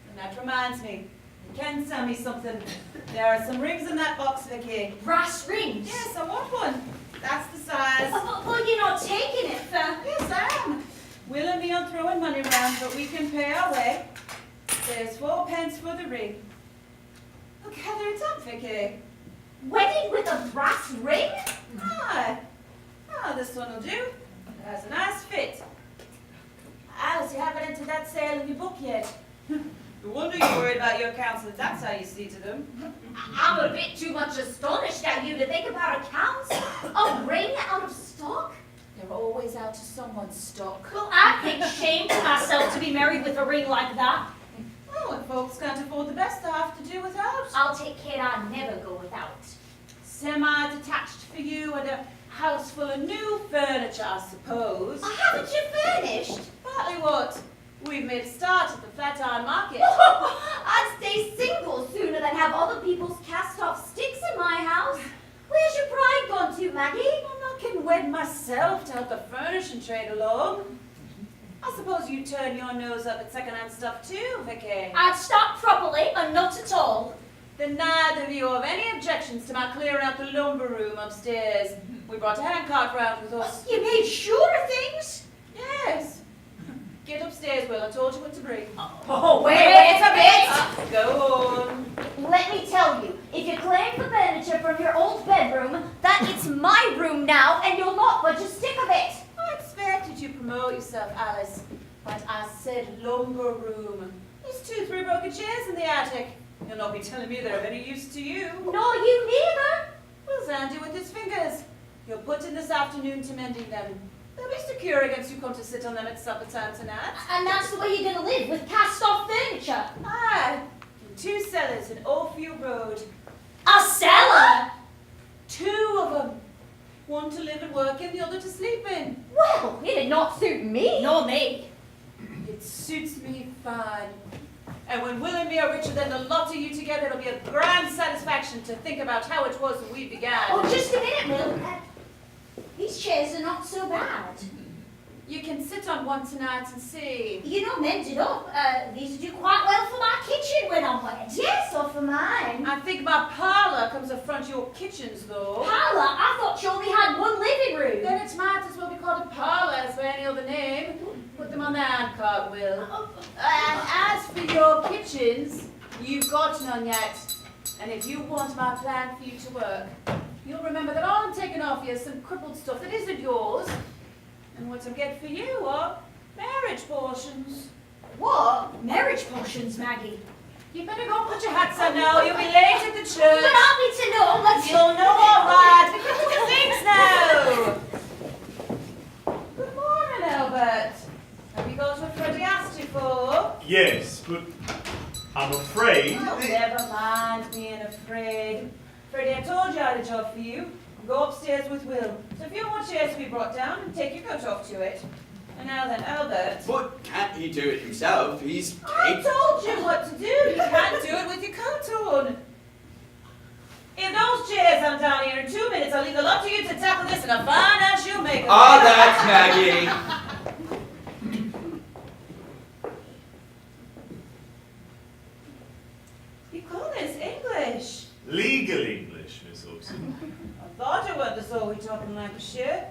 And that reminds me. You can sell me something. There are some rings in that box, Vicky. Brass rings? Yes, I want one. That's the size. Well, you're not taking it for... Yes, I am. Will and me are throwing money around, but we can pay our way. There's 4 pence for the ring. Look, gather it up, Vicky. Wedding with a brass ring? Ah, this one will do. It has a nice fit. Alice, you haven't entered that sale in your book yet. No wonder you're worried about your accounts if that's how you see to them. I'm a bit too much astonished at you to think about accounts. A ring out of stock? They're always out of someone's stock. Well, I think shame to myself to be married with a ring like that. Oh, and folks can't afford the best they have to do without. I'll take care I never go without. Semi-detached for you and a house full of new furniture, I suppose. Haven't you furnished? Partly what? We've made a start at the Flatiron Market. I'd stay single sooner than have other people's cast-off sticks in my house. Where's your pride gone to, Maggie? I'm not getting wed myself to help the furnishing trade along. I suppose you turn your nose up at second-hand stuff too, Vicky. I'd start properly, and not at all. Then neither of you have any objections to my clearing out the lumber room upstairs. We brought a handcart round with us. You made sure of things? Yes. Get upstairs, Will. I told you what to bring. Oh, wait a bit. Go on. Let me tell you, if you claim the furniture from your old bedroom, that it's my room now, and you'll not budge a stick of it. I expected you to promote yourself, Alice, but I said lumber room. There's 2-3 broken chairs in the attic. You'll not be telling me they're of any use to you. No, you neither. Will's handy with his fingers. You'll put in this afternoon to mending them. They'll be secure against you come to sit on them at supper time tonight. And that's the way you're going to live, with cast-off furniture. Aye, in 2 cellars in Oldfield Road. A cellar? 2 of them. One to live and work in, the other to sleep in. Well, it'd not suit me. Nor me. It suits me fine. And when Will and me are richer than the lot of you together, it'll be a grand satisfaction to think about how it was when we began. Oh, just a minute, Will. These chairs are not so bad. You can sit on one tonight and see. You know, mended up. These would do quite well for my kitchen when I'm wet. Yes, or for mine. I think my parlour comes up front your kitchens, though. Parlour? I thought you only had one living room. Then it might as well be called a parlour as by any other name. Put them on the handcart, Will. And as for your kitchens, You've got none yet. And if you want my plan for you to work, you'll remember that I'm taking off you some crippled stuff that isn't yours. And what I get for you are marriage portions. What? Marriage portions, Maggie. You better go put your hats on now. You'll be late at the church. But I'll be to know what's... You'll know all right. Be quick to the things now. Good morning, Albert. Have you got what Freddie asked you for? Yes, but I'm afraid. Oh, never mind being afraid. Freddie, I told you I had a job for you. Go upstairs with Will. So if you want chairs to be brought down, and take your coat off to it. And now then, Albert. But can't he do it himself? He's I paid. told you what to do. You can't do it with your coat on. If those chairs aren't down here in 2 minutes, I'll leave it up to you to tackle this in a fine ass shoemaker. Oh, that's Maggie. You call this English? Legal English, Miss Hobson. I thought it was so we talking Lancashire.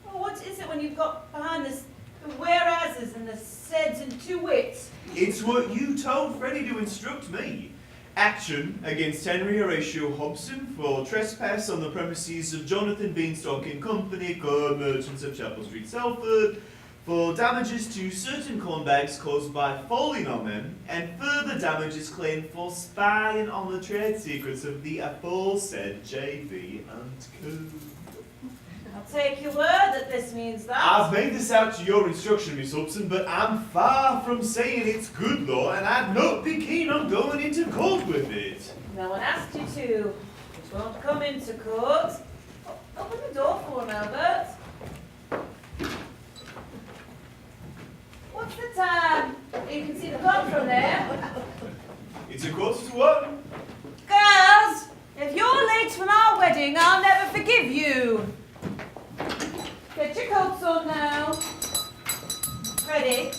Well, what is it when you've got behind this the whereases and the saids and two wits? It's what you told Freddie to instruct me. Action against Henry Horatio Hobson for trespass on the premises of Jonathan Beanstalk and Company, co-merchants of Chapel Street, Salford, for damages to certain corn bags caused by falling on them, and further damages claimed for spying on the trade secrets of the aforesaid J.B. and Co. I'll take your word that this means that. I've made this out to your instruction, Miss Hobson, but I'm far from saying it's good law, and I'd not be keen on going into court with it. No one asked you to. It won't come into court. Open the door for him, Albert. What's the time? You can see the clock from there. It's 1:45. Girls, if you're late for our wedding, I'll never forgive you. Get your coats on now. Freddie,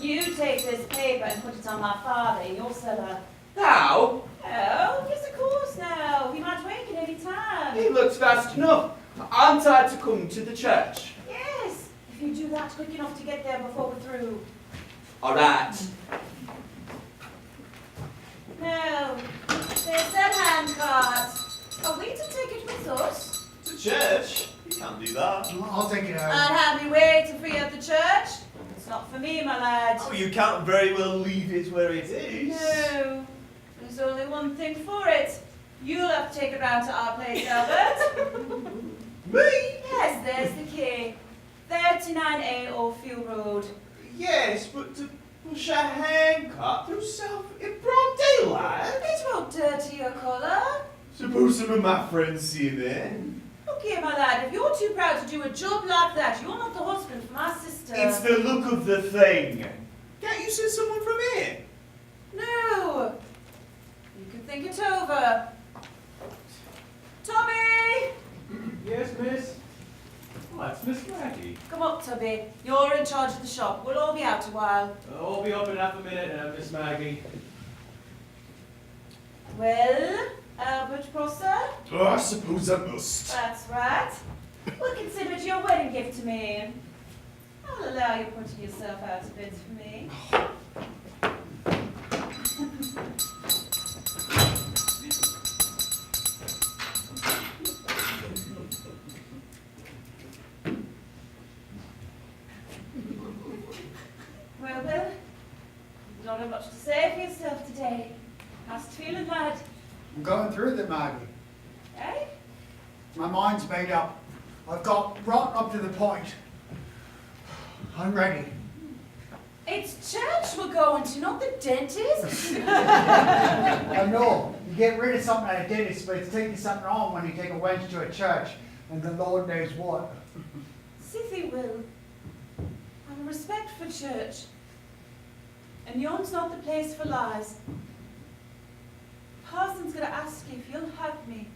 you take this paper and put it on my father in your cellar. Now? Oh, yes, of course now. He might wake at any time. He looks fast enough. Aren't I to come to the church? Yes, if you do that quick enough to get there before we're through. All right. Now, there's that handcart. Are we to take it with us? To church? You can't do that. I'll take it home. I'd have me wait to free up the church. It's not for me, my lad. Oh, you can't very well leave it where it is. No, there's only one thing for it. You'll have to take it round to our place, Albert. Me? Yes, there's the key. 39A Orfield Road. Yes, but to push a handcart through South in broad daylight? It won't dirty your collar. Suppose some of my friends see me. Look here, my lad, if you're too proud to do a job like that, you're not the husband for my sister. It's the look of the thing. Can't you send someone from here? No. You can think it over. Tommy! Yes, miss? Oh, that's Miss Maggie. Come up, Tubby. You're in charge of the shop. We'll all be out a while. I'll be up in half a minute, Miss Maggie. Well, Albert Prosser? Oh, I suppose I must. That's right. We'll consider it your wedding gift to me. I'll allow you putting yourself out a bit for me. Well, you don't have much to say for yourself today. How's it feeling, lad? I'm going through the Maggie. Eh? My mind's made up. I've got right up to the point. I'm ready. It's church we're going to, not the dentist. I know. You get rid of something at a dentist, but it's taking something on when you take a wench to a church, and the Lord knows what. Sithy will. I've a respect for church. And yon's not the place for lies. Parson's going to ask you if you'll have me.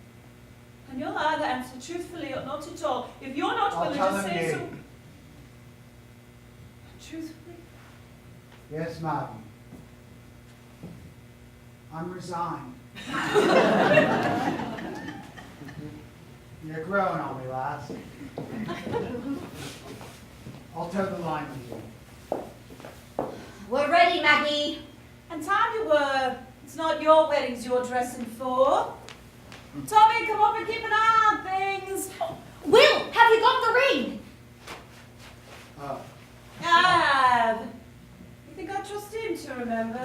And you'll either answer truthfully or not at all. If you're not I'll willing tell to him say you. so. Truthfully? Yes, Maggie. I'm resigned. You're growing on me, lass. I'll toe the line with you. We're ready, Maggie. And time you were. It's not your weddings you're dressing for. Tommy, come up and keep an eye on things. Will, have you got the ring? I have. You think I trust him to remember?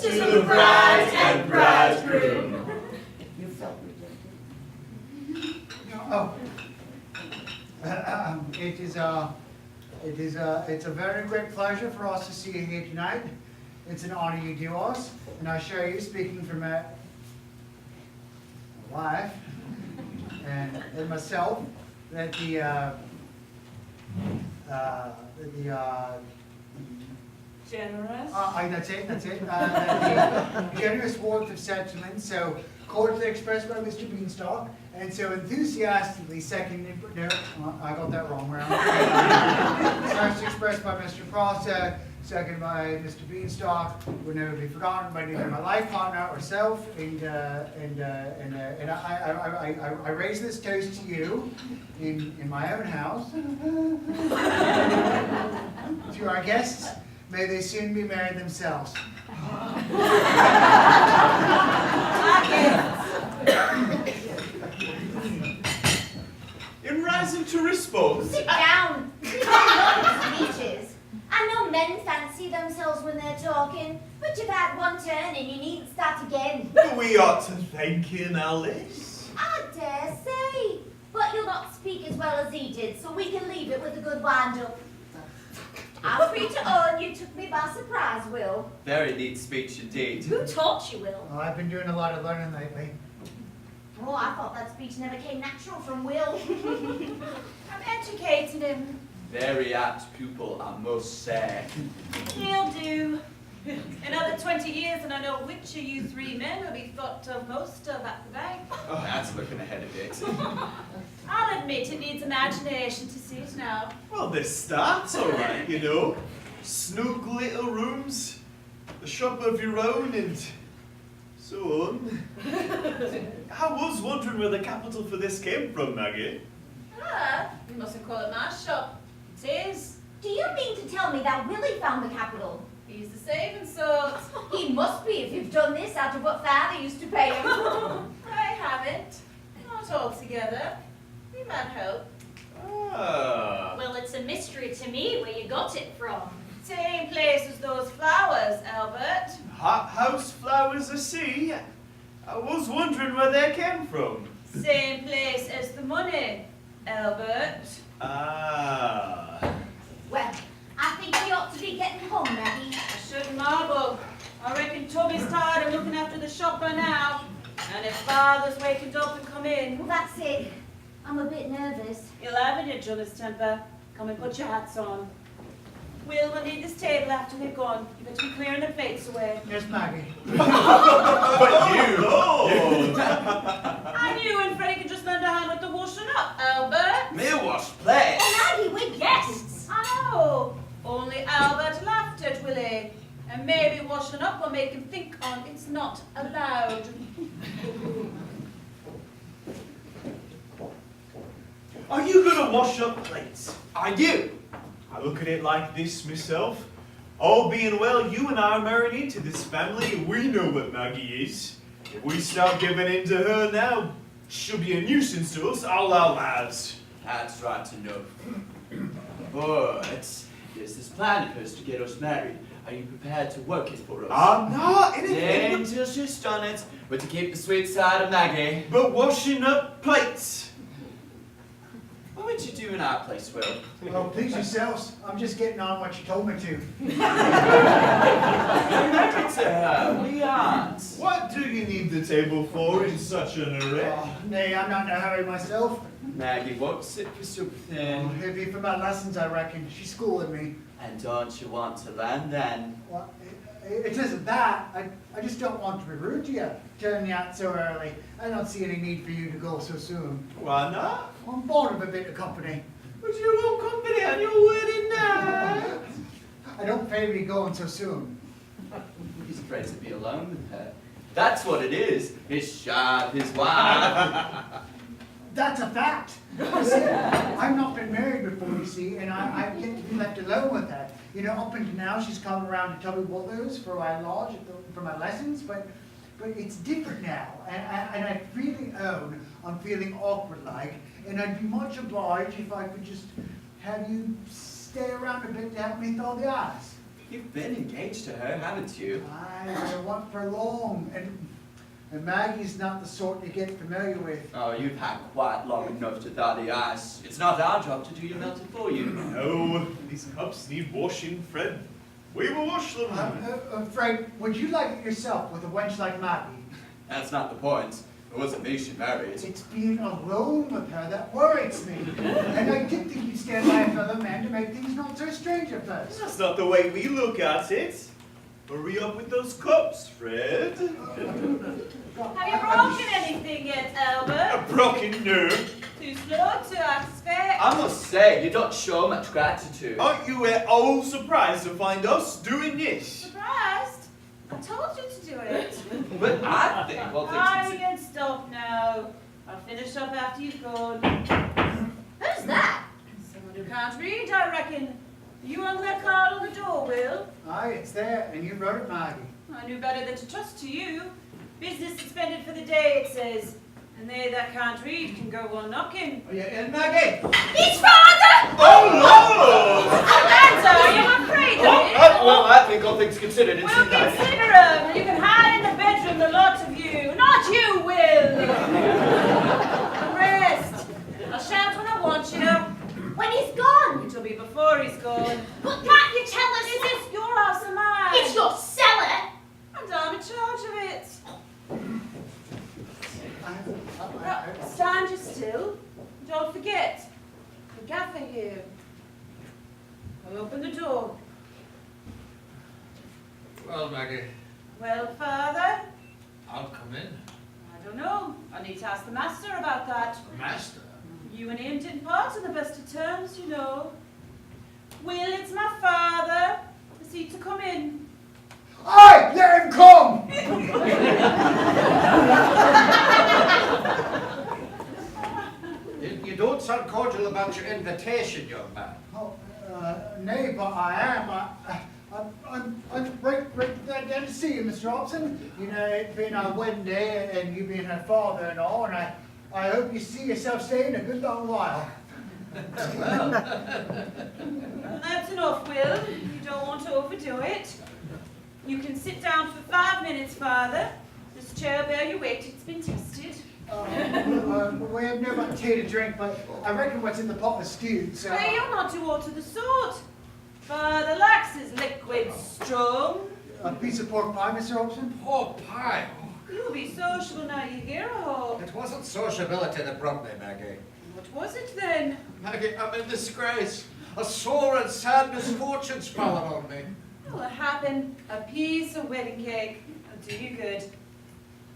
To the bride and bridegroom. You felt rejected? Oh. It's a very great pleasure for us to see you here tonight. It's an honor you do us, and I assure you, speaking from a wife and myself, that Generous. that's it. The generous words of sentiment, so cordially expressed by Mr. Beanstalk, and so enthusiastically seconded, no, I got that wrong round. First expressed by Mr. Frost, seconded by Mr. Beanstalk, would never be forgotten by neither my life partner or self, and I raise this toast to you in my own house. To our guests, may they soon be married themselves. In rising to respond, Sit down. We've had long speeches. I know men fancy themselves when they're talking, but you've had one turn and you needn't start again. we ought to thank him, Alice. I dare say. But you'll not speak as well as he did, so we can leave it with a good wind-up. I'm free to own you took me by surprise, Will. Very neat speech indeed. Who taught you, Will? Well, I've been doing a lot of learning lately. Oh, I thought that speech never came natural from Will. I'm educating him. Very apt pupil, I must say. He'll do. Another 20 years and I know which of you three men will be thought of most of at the bank. Oh, that's looking ahead a bit. I'll admit it needs imagination to see it now. Well, this starts all right, you know. Snug little rooms, a shop of your own, and so on. I was wondering where the capital for this came from, Maggie. Ah, you mustn't call it my shop. It is. Do you mean to tell me that Willie found the capital? He's the saving sort. He must be if you've done this out of what father used to pay him. I haven't. Not altogether. We might hope. Ah. Well, it's a mystery to me where you got it from. Same place as those flowers, Albert. Hothouse flowers, I see. I was wondering where they came from. Same place as the money, Albert. Ah. Well, I think we ought to be getting home, Maggie. I shouldn't marvel. I reckon Tommy's tired of looking after the shop by now. And if Father's wakened up and come in, Well, that's it. I'm a bit nervous. you'll have in your jealous temper. Come and put your hats on. We'll need this table after they've gone. You better be clearing the plates away. Yes, Maggie. But you, Lord! And you and Freddie can just lend a hand with the washing up, Albert. Me wash plate. Oh, Maggie, we're guests. I know. Only Albert laughed at Willie. And maybe washing up will make him think on it's not allowed. Are you gonna wash up plates? Are you? I look at it like this myself. All being well, you and I are married into this family, and we know what Maggie is. If we start giving in to her now, she'll be a nuisance to us, all our lives. That's right to know. But there's this plan of hers to get us married. Are you prepared to work it for us? I'm not Then anything until she's done it, but to keep the sweet side of Maggie. but washing up plates. Well, we would you do in our place, Will? Well, please yourselves. I'm just getting on what you told me to. Married to her, we aren't. What do you need the table for in such an array? Oh, nay, I'm not in a hurry myself. Maggie won't sit for something. It'll be for my lessons, I reckon. She's schooling me. And don't you want to learn then? Well, it isn't that. I just don't want to be rude to you, turning you out so early. I don't see any need for you to go so soon. Why not? I'm bored of a bit of company. But you want company on your wedding night. I don't favour you going so soon. He's afraid to be alone with her. That's what it is. His shop, his wife. That's a fact. You see, I've not been married before, you see, and I get to be left alone with her. You know, up until now, she's come around to tell me what those for my lodge, for my lessons, but it's different now, and I really own I'm feeling awkward like, and I'd be much obliged if I could just have you stay around a bit to help me thaw the ice. You've been engaged to her, haven't you? I want for long, and Maggie's not the sort you get familiar with. Oh, you've had quite long enough to thaw the ice. It's not our job to do your melting for you. No, these cups need washing, Fred. We will wash them. Frank, would you like it yourself with a wench like Maggie? That's not the point. It wasn't me she married. It's being alone with her that worries me. And I did think you'd stand by a fellow man to make things not so strange at first. That's not the way we look at it. Hurry up with those cups, Fred. Have you broken anything yet, Albert? A broken nerve. Too slow to expect. I must say, you don't show much gratitude. Aren't you at all surprised to find us doing this? Surprised? I told you to do it. But I think all I things can stop now. I'll finish up after you've gone. Who's that? Someone who can't read, I reckon. You hung that card on the door, Will? Aye, it's there, and you wrote it, Maggie. I knew better than to trust to you. Business suspended for the day, it says. And they that can't read can go on knocking. Are you in, Maggie? His father! Oh, Lord! Amanda, are you afraid of it? well, I think all things considered, it's We'll nice. consider him. You can hide in the bedroom, the lot of you. Not you, Will. The rest. I'll shout when I want you. When he's gone! It'll be before he's gone. But can't you tell us? Is this your house or mine? It's your cellar! And I'm in charge of it. Stand you still. Don't forget. The gaffer here. I'll open the door. Well, Maggie, Well, Father? I'll come in. I don't know. I need to ask the master about that. Master? You and him didn't part on the best of terms, you know. Will, it's my father. Is he to come in? Aye, let him come! You don't sound cordial about your invitation, young man. Oh, nay, but I am. I'm right glad to see you, Mr. Hobson. You know, it being our wedding day and you being her father and all, and I hope you see yourself staying a good long while. Well, that's enough, Will. You don't want to overdo it. You can sit down for 5 minutes, Father. This chair will bear your weight. It's been tested. We have no much tea to drink, but I reckon what's in the pot is stewed, so... Hey, you're not too old to the sort. Father likes his liquid strong. A piece of pork pie, Mr. Hobson? Pork pie. You'll be sociable now you hear a hope. It wasn't sociability that brought me, Maggie. What was it then? Maggie, I'm in disgrace. A sore and sad misfortune's fallen on me. Well, it happened. A piece of wedding cake. It'll do you good.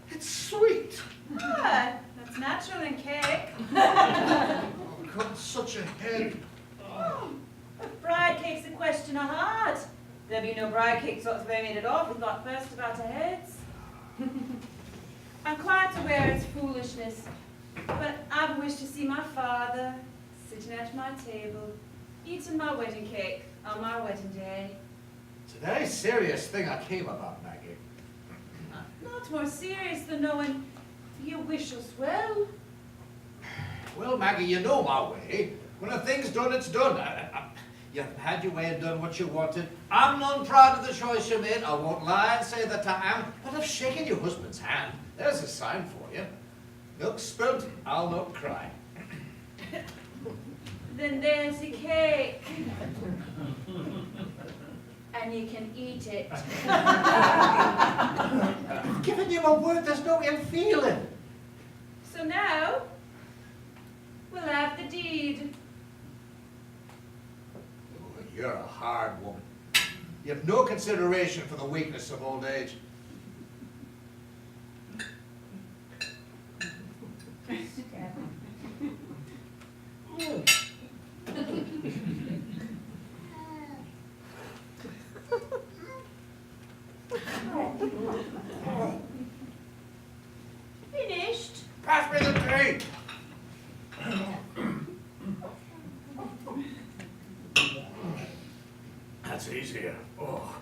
It's sweet. Ah, that's natural in cake. Oh, got such a head. Oh, bride cakes a question of heart. There'll be no bride cakes what's very made it off. We've got first about our heads. I'm quite aware it's foolishness, but I've wished to see my father sitting at my table, eating my wedding cake on my wedding day. It's a very serious thing I came about, Maggie. Not more serious than knowing you wish us well. Well, Maggie, you know my way. When a thing's done, it's done. You've had your way and done what you wanted. I'm none proud of the choice you made. I won't lie and say that I am. But I've shaken your husband's hand. There's a sign for you. Milk spilt, I'll not cry. Then there's the cake. And you can eat it. I've given you my word, there's no ill feeling. So now, we'll have the deed. Oh, you're a hard woman. You have no consideration for the weakness of old age. Finished? Pass me the tea. That's easier. Oh,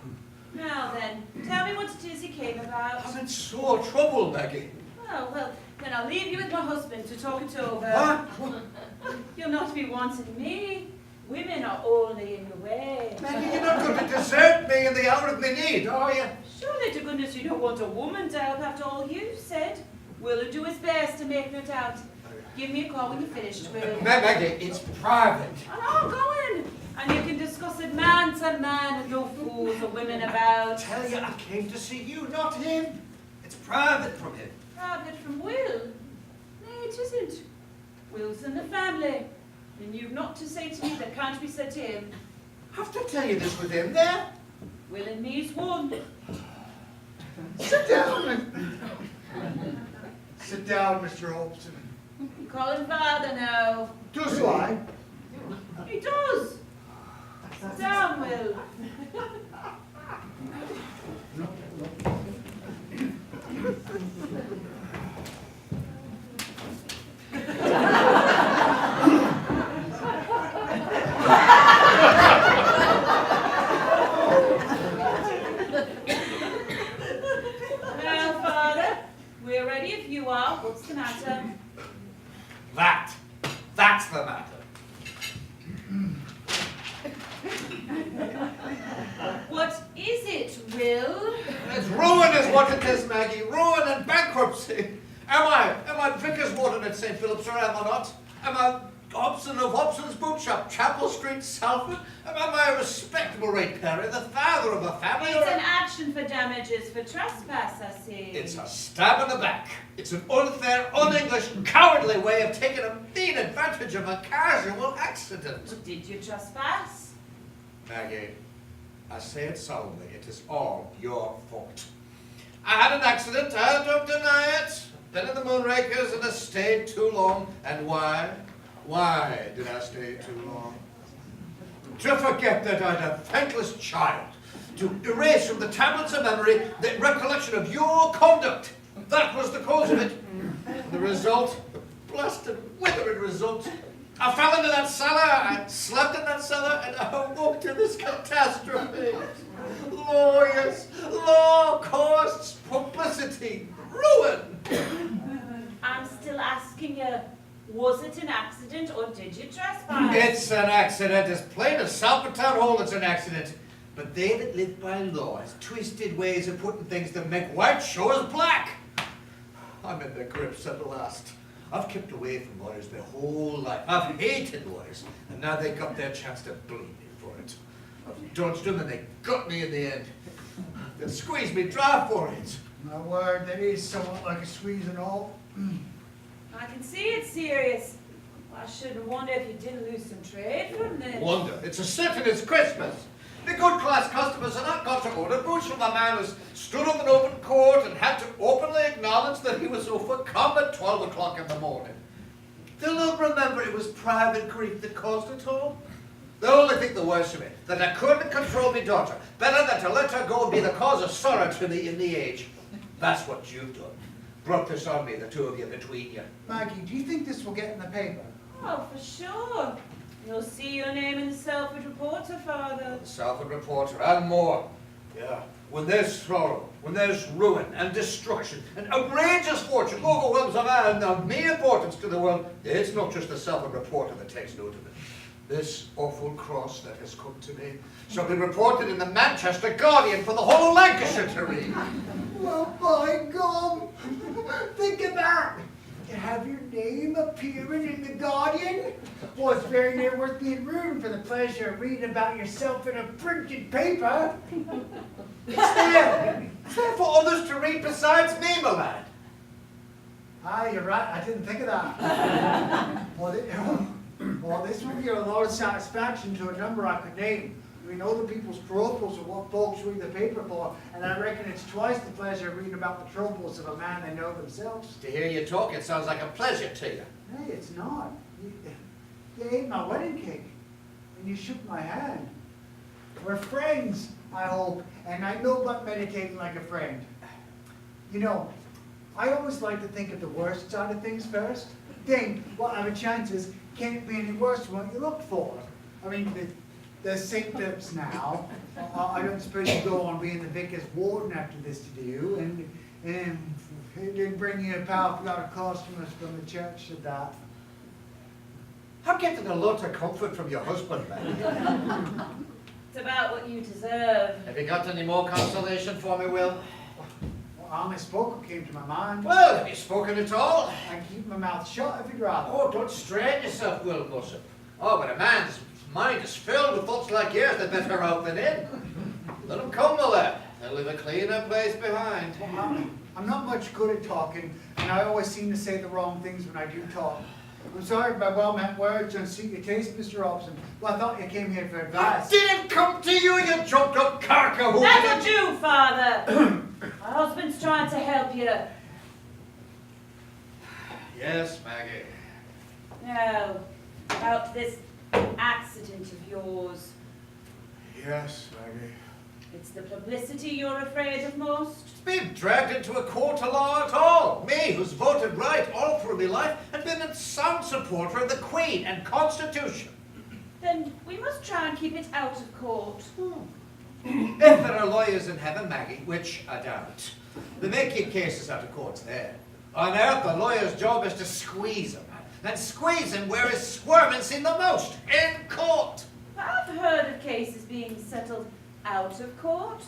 Now then, tell me what it is you came about. I'm in sore trouble, Maggie. Oh, well, then I'll leave you with my husband to talk it over. What? You'll not be wanting me. Women are only in your way. Maggie, you're not going to desert me in the hour of my need, are you? Surely to goodness you don't want a woman to help after all you've said. Will'll do his best to make no doubt. Give me a call when you're finished, Will. Maggie, it's private. Oh, go in. And you can discuss it man to man with no fools or women about. I tell you, I came to see you, not him. It's private from him. Private from Will? Nay, it isn't. Will's in the family. And you've not to say to me that can't be said to him. I have to tell you this with him there. Will and me's one. Sit down. Sit down, Mr. Hobson. You call him father now. Do I? He does. Sit down, Will. Now, father, we're ready if you are. What's the matter? That's the matter. What is it, Will? It's ruin is what it is, Maggie. Ruin and bankruptcy. Am I Vicar's Warden at St. Philip's, or am I not? Am I Hobson of Hobson's Boot Shop, Chapel Street, Salford? Am I a respectable ratepayer, the father of a family? It's an action for damages for trespass, I see. It's a stab in the back. It's an unfair, un-English, cowardly way of taking a mean advantage of a casual accident. Did you trespass? Maggie, I say it solemnly, it is all your fault. I had an accident, I don't deny it. Been in the Moonrakers and I stayed too long. And why? Why did I stay too long? To forget that I'd a thankless child. To erase from the tablets of memory the recollection of your conduct. That was the cause of it. And the result, blasted, withered result. I fell into that cellar, I slept in that cellar, and I awoke to this catastrophe. Lawyers, law costs, publicity, ruin. I'm still asking you, was it an accident or did you trespass? It's an accident, as plain as Salpertown Hole it's an accident. But they that live by law has twisted ways of putting things that make white show as black. I'm in the grips at last. I've kept away from lawyers my whole life. I've hated lawyers, and now they got their chance to bleed me for it. I've dodged them and they got me in the end. They squeezed me dry for it. My word, that is somewhat like a squeeze and all. I can see it's serious. I shouldn't wonder if you didn't lose some trade from this. Wonder. It's a certain it's Christmas. The good class customers are not got to order boots from a man who's stood up in open court and had to openly acknowledge that he was overcome at 12 o'clock in the morning. They'll not remember it was private grief that caused it all. They'll only think the worst of it, that I couldn't control my daughter. Better than to let her go and be the cause of sorrow to me in the age. That's what you've done. Brought this on me, the two of you between you. Maggie, do you think this will get in the paper? Oh, for sure. You'll see your name in the Suffrage Reporter, Father. Salford Reporter and more. Yeah. When there's sorrow, when there's ruin and destruction, and outrageous fortune overwhelms a man of mere importance to the world, it's not just the Salford Reporter that takes note of it. This awful cross that has come to me shall be reported in the Manchester Guardian for the whole of Lancashire to read. Well, by gum! Think of that! To have your name appearing in the Guardian? Well, it's very near worth being ruined for the pleasure of reading about yourself in a printed paper. It's there. It's there for others to read besides me, my lad. Ah, you're right, I didn't think of that. Well, this will give a lot of satisfaction to a number I could name. We know the people's troubles are what folks read the paper for, and I reckon it's twice the pleasure of reading about the troubles of a man they know themselves. To hear you talk, it sounds like a pleasure to you. Hey, it's not. You ate my wedding cake, and you shook my hand. We're friends, I hope, and I know about meditating like a friend. You know, I always like to think of the worst side of things first. Think, what are the chances? Can it be any worse than what you looked for? I mean, there's St. Philip's now. I don't suppose you go on being the vicar's warden after this to do, and it didn't bring you a powerful lot of customers from the church at that. I'm getting a lot of comfort from your husband, man. It's about what you deserve. Have you got any more consolation for me, Will? Well, I spoke what came to my mind. Well, have you spoken at all? I keep my mouth shut if you'd rather. Oh, don't strain yourself, Will Gossip. Oh, when a man's mind is filled with thoughts like yours, they're better out than in. Let them come, my lad. They'll leave a cleaner place behind. Well, I'm not much good at talking, and I always seem to say the wrong things when I do talk. I'm sorry if my well-meant words don't suit your taste, Mr. Hobson. Well, I thought you came here for I advice. didn't come to you, you jumped up carcahoon. That'll do, Father. My husband's trying to help you. Yes, Maggie. Now, about this accident of yours. Yes, Maggie. It's the publicity you're afraid of most? It's been dragged into a court of law at all. Me, who's voted right all through my life, and been a sound supporter of the Queen and Constitution. Then we must try and keep it out of court. If there are lawyers in heaven, Maggie, which I doubt, they may keep cases out of courts there. On earth, a lawyer's job is to squeeze him. And squeeze him where his squirming seen the most, in court. I've heard of cases being settled out of court,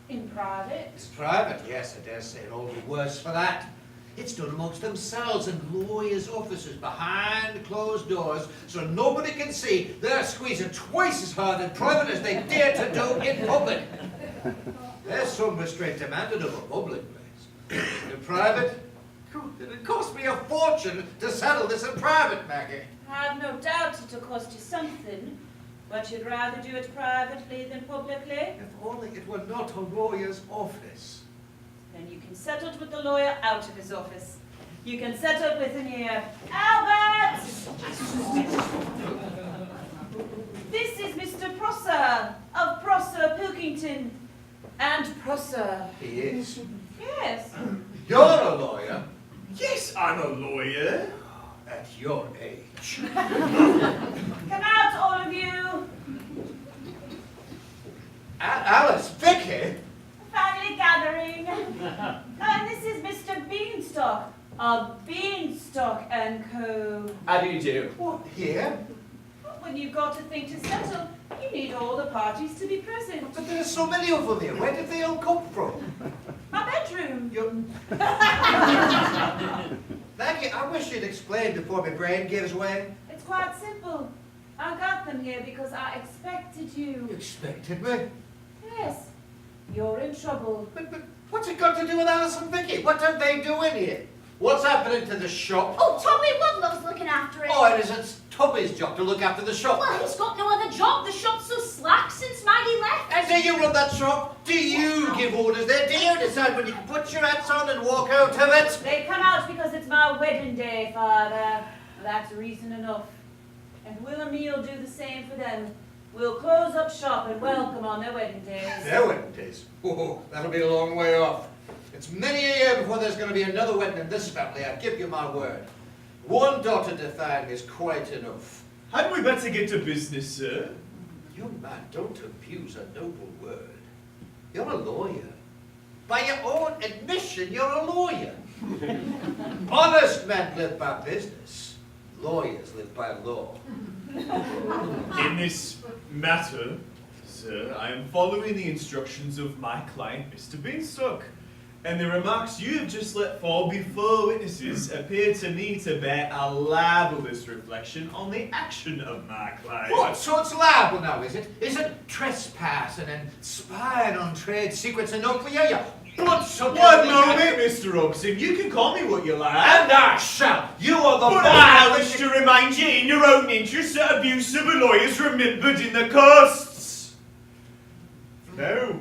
in private. It's private, yes, I dare say it'll all be worse for that. It's done amongst themselves in lawyers' offices behind closed doors, so nobody can see they're squeezing twice as hard in private as they dare to do in public. There's some restraint demanded of a public place. In private, it cost me a fortune to settle this in private, Maggie. I've no doubt it'll cost you something, but you'd rather do it privately than publicly? If only it were not a lawyer's office. Then you can settle with the lawyer out of his office. You can settle with him here. Albert! This is Mr. Prosser of Prosser, Pilkington and Prosser. He is. Yes. You're a lawyer. Yes, I'm a lawyer. At your age. Come out, all of you. Alice, Vicky. Family gathering. And this is Mr. Beanstalk of Beanstalk and Co. How do you do? What, here? When you've got a thing to settle, you need all the parties to be present. But there's so many of them here. Where did they all come from? My bedroom. Maggie, I wish you'd explain before my brain gives way. It's quite simple. I got them here because I expected You you. expected me? Yes. You're in trouble. But what's it got to do with Alice and Vicky? What are they doing here? What's happening to the shop? Oh, Tommy Woodlove's looking after it. Oh, and is it Tubby's job to look after the shop? Well, he's got no other job. The shop's so slack since Maggie left. And do you run that shop? Do you give orders there? Do you decide when you can put your hats on and walk out of it? They come out because it's my wedding day, Father. That's reason enough. And Will and me'll do the same for them. We'll close up shop and welcome on their wedding days. Their wedding days? Oh, that'll be a long way off. It's many a year before there's going to be another wedding in this family, I give you my word. One daughter to find is quite enough. Hadn't we better get to business, sir? Young man, don't abuse a noble word. You're a lawyer. By your own admission, you're a lawyer. Honest men live by business. Lawyers live by law. In this matter, sir, I am following the instructions of my client, Mr. Beanstalk. And the remarks you have just let fall before witnesses appear to me to bear a libelous reflection on the action of my client. What? So it's libel now, is it? Is it trespassing and spying on trade secrets and no clear you? Bloodsucker! One moment, Mr. Hobson. You can call me what you like. And I shall. You are the But I wish to remind you, in your own interest, that abuse of a lawyer is remembered in the costs. No.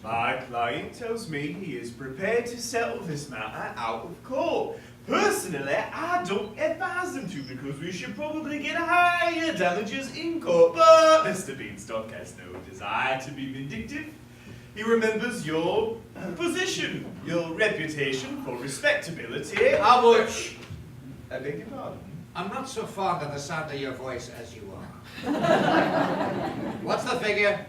My client tells me he is prepared to settle this matter out of court. Personally, I don't advise him to because we should probably get higher damages in court. But Mr. Beanstalk has no desire to be vindictive. He remembers your position, your reputation for respectability. How much? I beg your pardon? I'm not so fond of the sound of your voice as you are. What's the figure?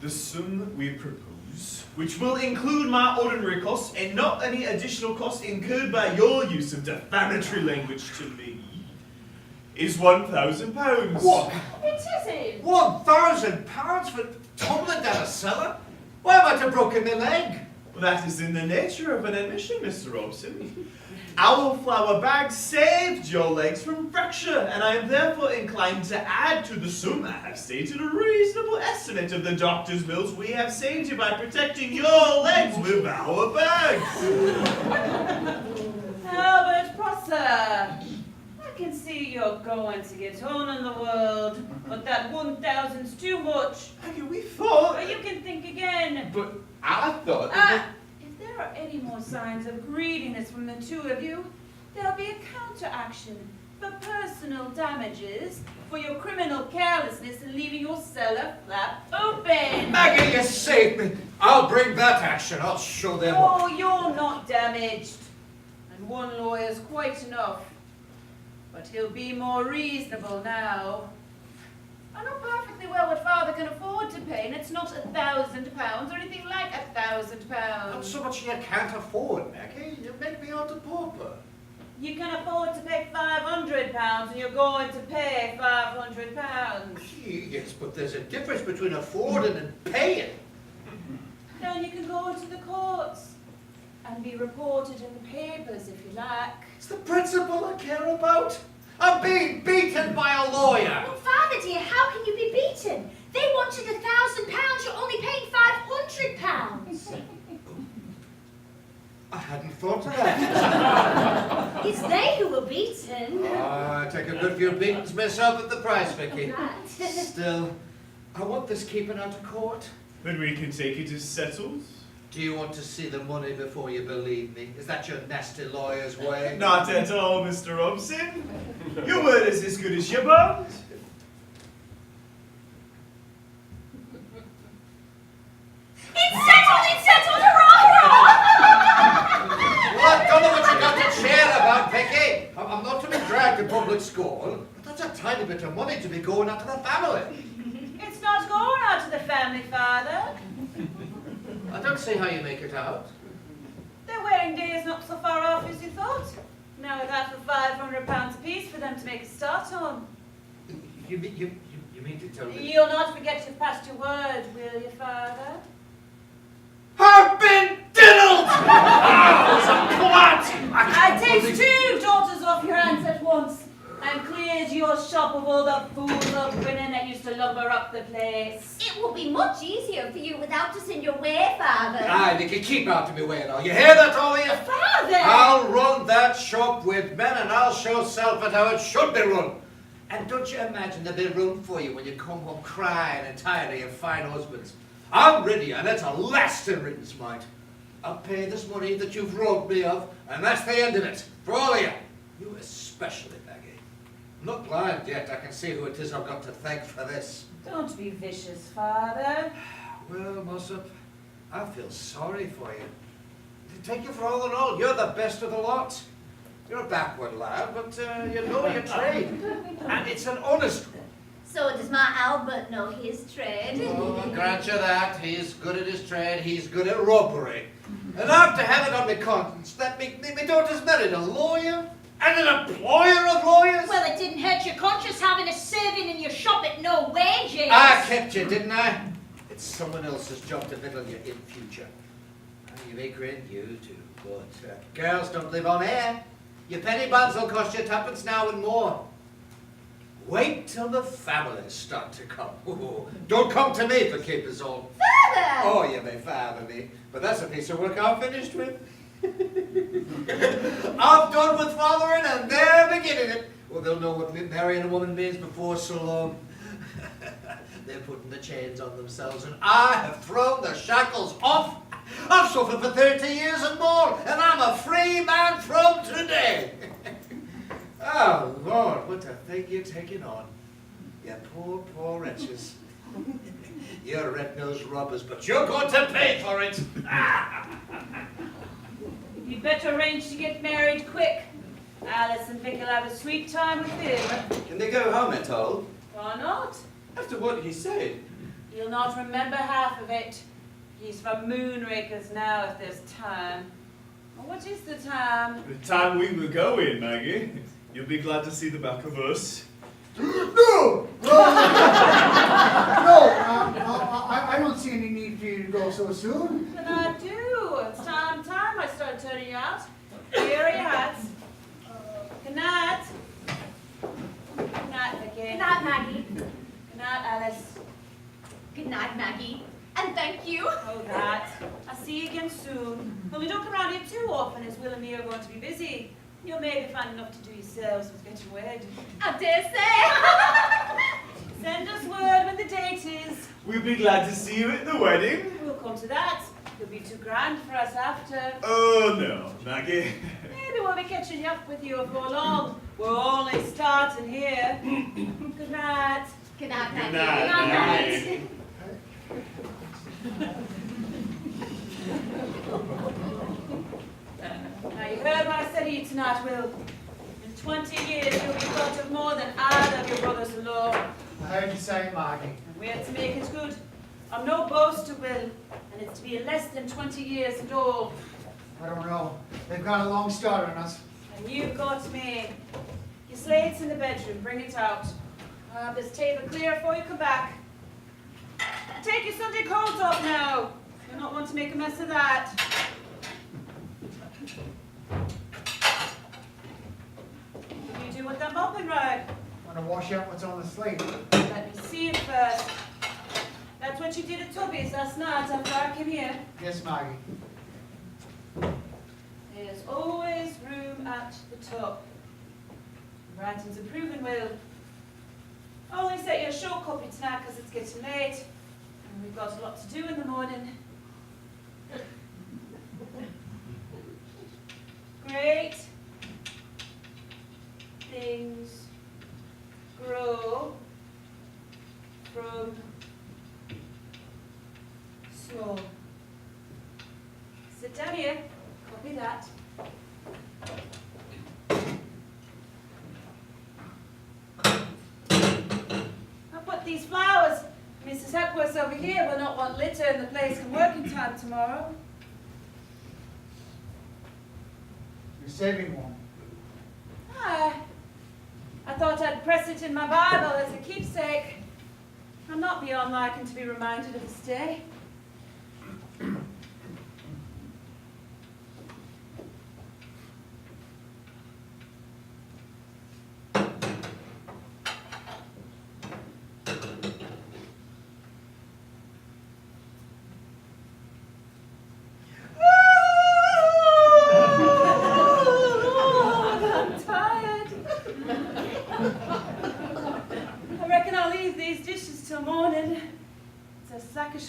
The sum we propose, which will include my ordinary costs and not any additional costs incurred by your use of defamatory language to me, is £1,000. What? It isn't. £1,000 for tumbling down a cellar? Why am I to broken my leg? Well, that is in the nature of an admission, Mr. Hobson. Our flour bag saved your legs from fracture, and I am therefore inclined to add to the sum I have stated a reasonable estimate of the doctor's bills we have saved you by protecting your legs with our bags. Albert Prosser, I can see you're going to get on in the world, but that 1,000's too much. Aggie, we thought... But you can think again. But I thought... that If there are any more signs of greediness from the two of you, there'll be a counteraction for personal damages for your criminal carelessness in leaving your cellar flap open. Maggie, you saved me. I'll bring that action. I'll show them. Oh, you're not damaged. And one lawyer's quite enough. But he'll be more reasonable now. I know perfectly well what Father can afford to pay, and it's not £1,000 or anything like £1,000. Not so much you can't afford, Maggie. You make me out a pauper. You can afford to pay £500 and you're going to pay £500. Yes, but there's a difference between affording and paying. Then you can go into the courts and be reported in the papers if you like. It's the principle I care about. I'm being beaten by a lawyer. Oh, Father dear, how can you be beaten? They wanted £1,000, you're only paying £500. I hadn't thought of that. It's they who were beaten. I take a good few beatings myself at the price, Vicky. Right. Still, I want this keeping out of court. Then we can take it as settled. Do you want to see the money before you believe me? Is that your nasty lawyer's way? Not at all, Mr. Hobson. Your word is as good as your bond. It's settled, hurrah, Well, I don't know what you got to cheer about, Vicky. I'm not to be dragged to public scorn, but that's a tiny bit of money to be going out to the family. It's not going out to the family, Father. I don't see how you make it out. Their wedding day is not so far off as you thought. Now we've had for £500 apiece for them to make a start on. You mean to tell me? You'll not forget you've passed your word, will you, Father? I've been diddled! I take 2 daughters off your hands at once and clears your shop of all the fools of women that used to lumber up the place. It will be much easier for you without us in your way, Father. Aye, Vicky, keep out of me way now. You hear that, all of you? Father! I'll run that shop with men and I'll show Salford how it should be run. And don't you imagine there'll be room for you when you come home crying and tired of your fine husbands. I'm ready, and it's a lasting riddance, mind. I'll pay this money that you've robbed me of, and that's the end of it. For all of you. You especially, Maggie. I'm not blind yet. I can see who it is I've got to thank for this. Don't be vicious, Father. Well, Mossop, I feel sorry for you. Take you for all in all, you're the best of the lot. You're a backward lad, but you know your trade. And it's an honest one. So does my Albert know his trade? Oh, I'll grant you that. He's good at his trade. He's good at robbery. And after having on my conscience that me daughter's married a lawyer and an employer of lawyers. Well, it didn't hurt your conscience having a servant in your shop at no wages. I kept you, didn't I? It's someone else's job to meddle you in future. You be grin, you too. But girls don't live on air. Your penny buns will cost you tuppence now and more. Wait till the families start to come. Ooh, don't come to me for keepers all. Father! Oh, you may father me, but that's a piece of work I'm finished with. I'm done with fathering and they're beginning it. Well, they'll know what marrying a woman means before so long. They're putting the chains on themselves and I have thrown the shackles off. I've suffered for 30 years and more, and I'm a free man from today. Oh, Lord, what a thing you're taking on. You poor, poor wretches. You're red-nosed robbers, but you're going to pay for it. You'd better arrange to get married quick. Alice and Vic will have a sweet time with him. Can they go home at all? Why not? After what he said. You'll not remember half of it. He's from Moonrakers now, if there's time. Well, what is the time? The time we were going, Maggie. You'll be glad to see the back of us. No! I don't see any need for you to go so soon. But I do. It's time I start turning you out. Here are your hats. Good night. Good night, Vicky. Good night, Maggie. Good night, Alice. Good night, Maggie. And thank you. Oh, that. I'll see you again soon. Only don't come around here too often, as Will and me are going to be busy. You'll maybe find enough to do yourselves with getting wed. I dare say. Send us word when the date is. We'll be glad to see you at the wedding. We'll come to that. It'll be too grand for us after. Oh, no, Maggie. Maybe we'll be catching up with you before long. We're only starting here. Good night. Good night, Maggie. Good night, Maggie. Now, you heard what I said to you tonight, Will. In 20 years, you'll be thought of more than either of your brothers-in-law. I heard you say, Maggie. And we're to make it good. I'm no boaster, Will, and it's to be less than 20 years and all. I don't know. They've got a long start on us. And you've got me. Your slate's in the bedroom. Bring it out. I'll have this table clear before you come back. Take your Sunday coats off now. You don't want to make a mess of that. What do you do with that mopping rag? Want to wash out what's on the slate. Let me see it first. That's what you did at Toby's last night after I came here. Yes, Maggie. There's always room at the top. Writing's improving, Will. I'll only set you a short copy tonight because it's getting late. And we've got a lot to do in the morning. Great things grow from small. Sit down here, copy that. I'll put these flowers. Mrs. Hepworth over here will not want litter in the place come working time tomorrow. You're saving one. I thought I'd press it in my Bible as a keepsake. I'm not beyond liking to be reminded of this day.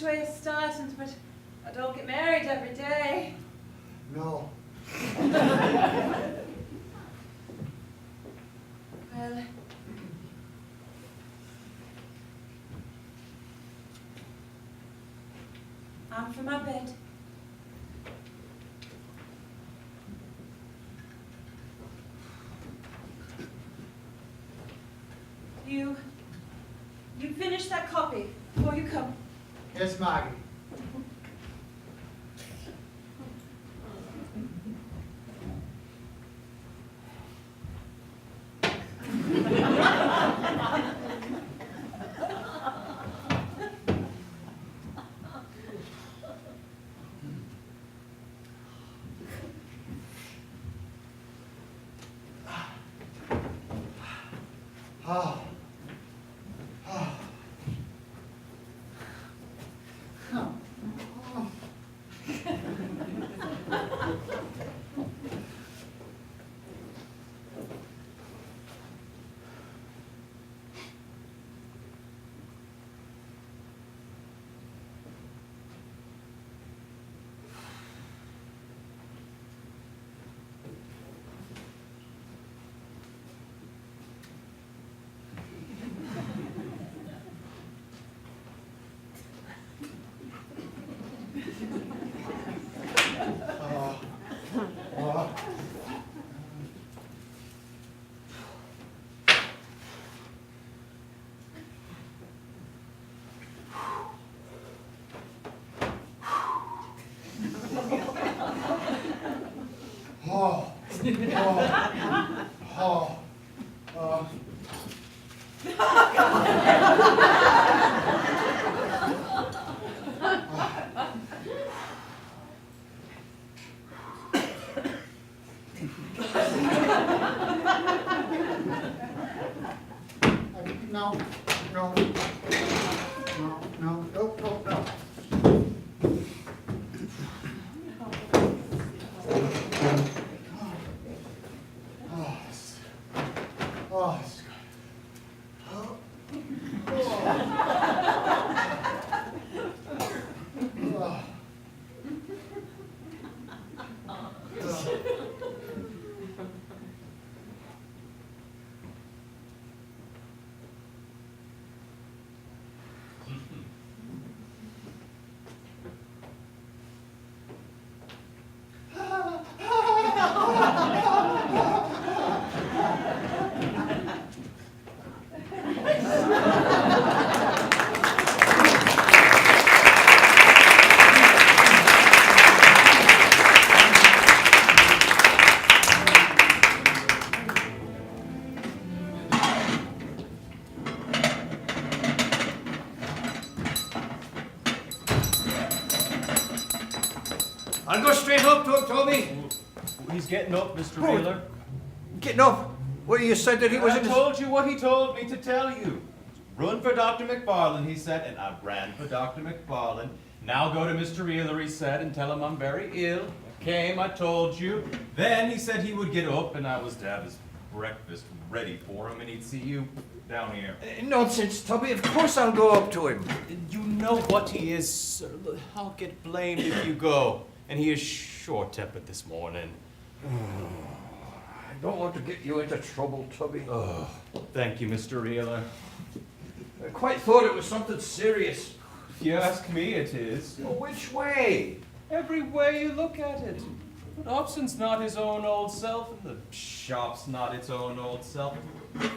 Way of starting, but I don't get married every day. No. Well, I'm for my bed. You finish that copy before you come. Yes, Maggie. No, no, no, no, no, no. I'll go straight up to him, Toby. He's getting up, Mr. Wheeler. Getting up? Well, you said that he was I in his... told you what he told me to tell you. Run for Dr. McFarlane, he said, and I ran for Dr. McFarlane. Now go to Mr. Wheeler, he said, and tell him I'm very ill. Came, I told you. Then he said he would get up, and I was to have his breakfast ready for him, and he'd see you down here. Nonsense, Toby. Of course I'll go up to him. You know what he is, sir. I'll get blamed if you go. And he is short-tempered this morning. I don't want to get you into trouble, Toby. Oh, thank you, Mr. Wheeler. I quite thought it was something serious. If you ask me, it is. Well, which way? Every way you look at it. But Hobson's not his own old self, and the shop's not its own old self.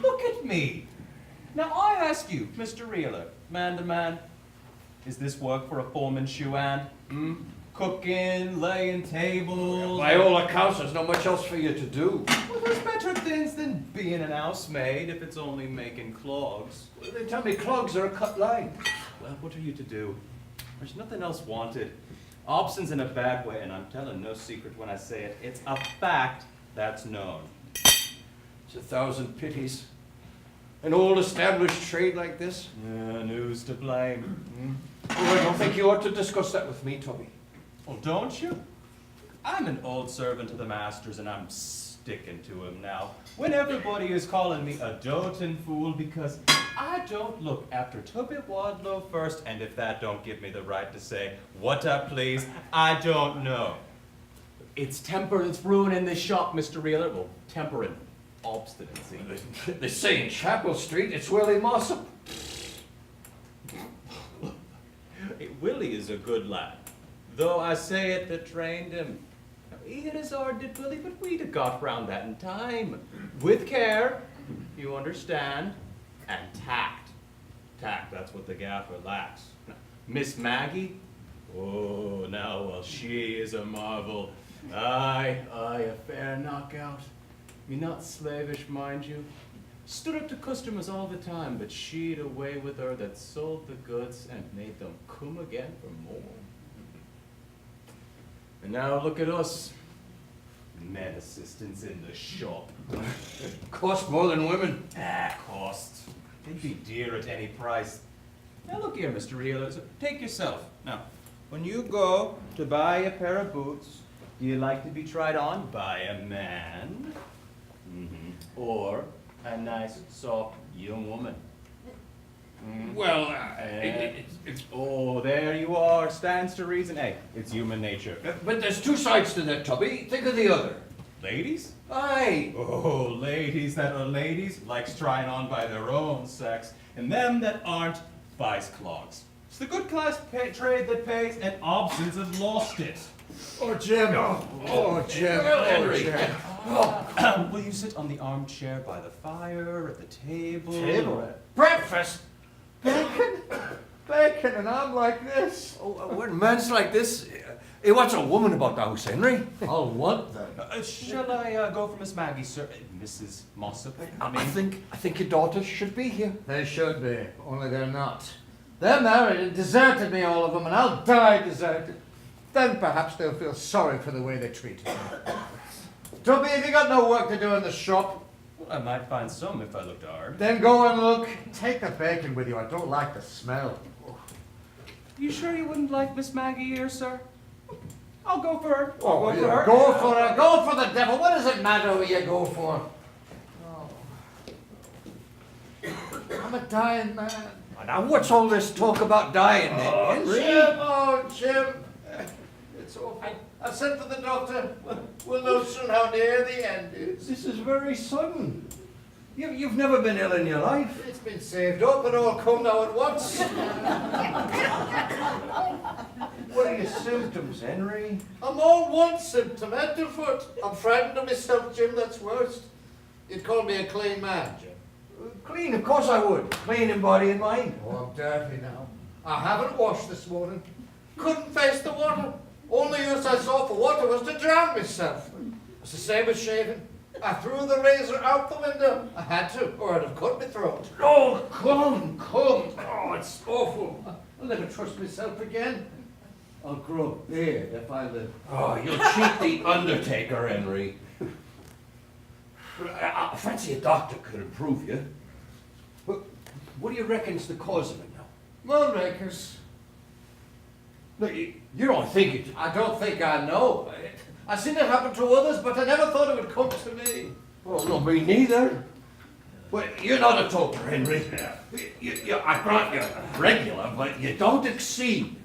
Look at me. Now I ask you, Mr. Wheeler, man to man, is this work for a foreman shoe-hand? Cooking, laying tables. By all accounts, there's not much else for you to do. Well, there's better things than being an housemaid if it's only making clogs. Well, they tell me clogs are a cut line. Well, what are you to do? There's nothing else wanted. Hobson's in a bad way, and I'm telling no secret when I say it. It's a fact that's known. It's 1,000 pities. An old established trade like this? Yeah, who's to blame? Oh, I don't think you ought to discuss that with me, Toby. Well, don't you? I'm an old servant to the masters, and I'm sticking to him now. When everybody is calling me a doting fool because I don't look after Tubby Wadlow first, and if that don't give me the right to say what I please, I don't know. It's temper that's ruining this shop, Mr. Wheeler. Well, temper and obstinacy. They say in Chapel Street it's Willie Mossop. Willie is a good lad, though I say it that trained him. He hit his hard, did Willie, but we'd have got round that in time. With care, you understand, and tact. Tact, that's what the gaffer lacks. Now, Miss Maggie? Oh, now, well, she is a marvel. Aye, a fair knockout. Me not slavish, mind you. Stood up to customers all the time, but she'd a way with her that sold the goods and made them come again for more. And now look at us, men assistants in the shop. Cost more than women. Cost. They'd be dear at any price. Now look here, Mr. Reeler, take yourself. Now, when you go to buy a pair of boots, do you like to be tried on by a man? Or a nice, soft young woman? Well, oh, there you are. Stands to reason. Hey, it's human nature. but there's two sides to that, Tubby. Think of the other. Ladies? Aye. Oh, ladies that are ladies likes trying on by their own sex, and them that aren't buys clogs. It's the good class trade that pays, and Hobsons have lost it. Oh, Jim. Oh, Jim. Henry. Jim. Will you sit on the armchair by the fire, at the table? Table? Breakfast? Bacon? Bacon, and I'm like this. Oh, when man's like this, he wants a woman about the house, Henry. I'll want them. Shall I go for Miss Maggie, sir? Mrs. Mossop, I think your daughters should be here. They should be, only they're not. They're married and deserted me, all of them, and I'll die deserted. Then perhaps they'll feel sorry for the way they treated me. Tubby, have you got no work to do in the shop? Well, I might find some if I looked hard. Then go and look. Take the bacon with you. I don't like the smell. You sure you wouldn't like Miss Maggie here, sir? I'll go for her. Oh, I'll go for her. Go for her. Go for the devil. What does it matter who you go for? Oh. I'm a dying man. Now, what's all this talk about dying then, Henry? Jim, oh, Jim. It's awful. I sent for the doctor. We'll know soon how near the end is. This is very sudden. You've never been ill in your life. It's been saved up and all come now at once. What are your symptoms, Henry? I'm all one symptom, head to foot. I'm frightened of myself, Jim, that's worst. You'd call me a clean man, Jim. Clean, of course I would. Clean in body and mind. Oh, I'm dirty now. I haven't washed this morning. Couldn't face the water. Only use I saw for water was to drown myself. It's the same as shaving. I threw the razor out the window. I had to, or I'd have cut my throat. Oh, come. Oh, it's awful. I'll never trust myself again. I'll grow beard if I live. Oh, you'll cheat the undertaker, Henry. I fancy a doctor could improve you. What do you reckon's the cause of it now? Moonrakers. Look, you don't think it... I don't think I know. I've seen it happen to others, but I never thought it would come to me. Well, no, me neither. Well, you're not a toper, Henry. I grant you're regular, but you don't exceed.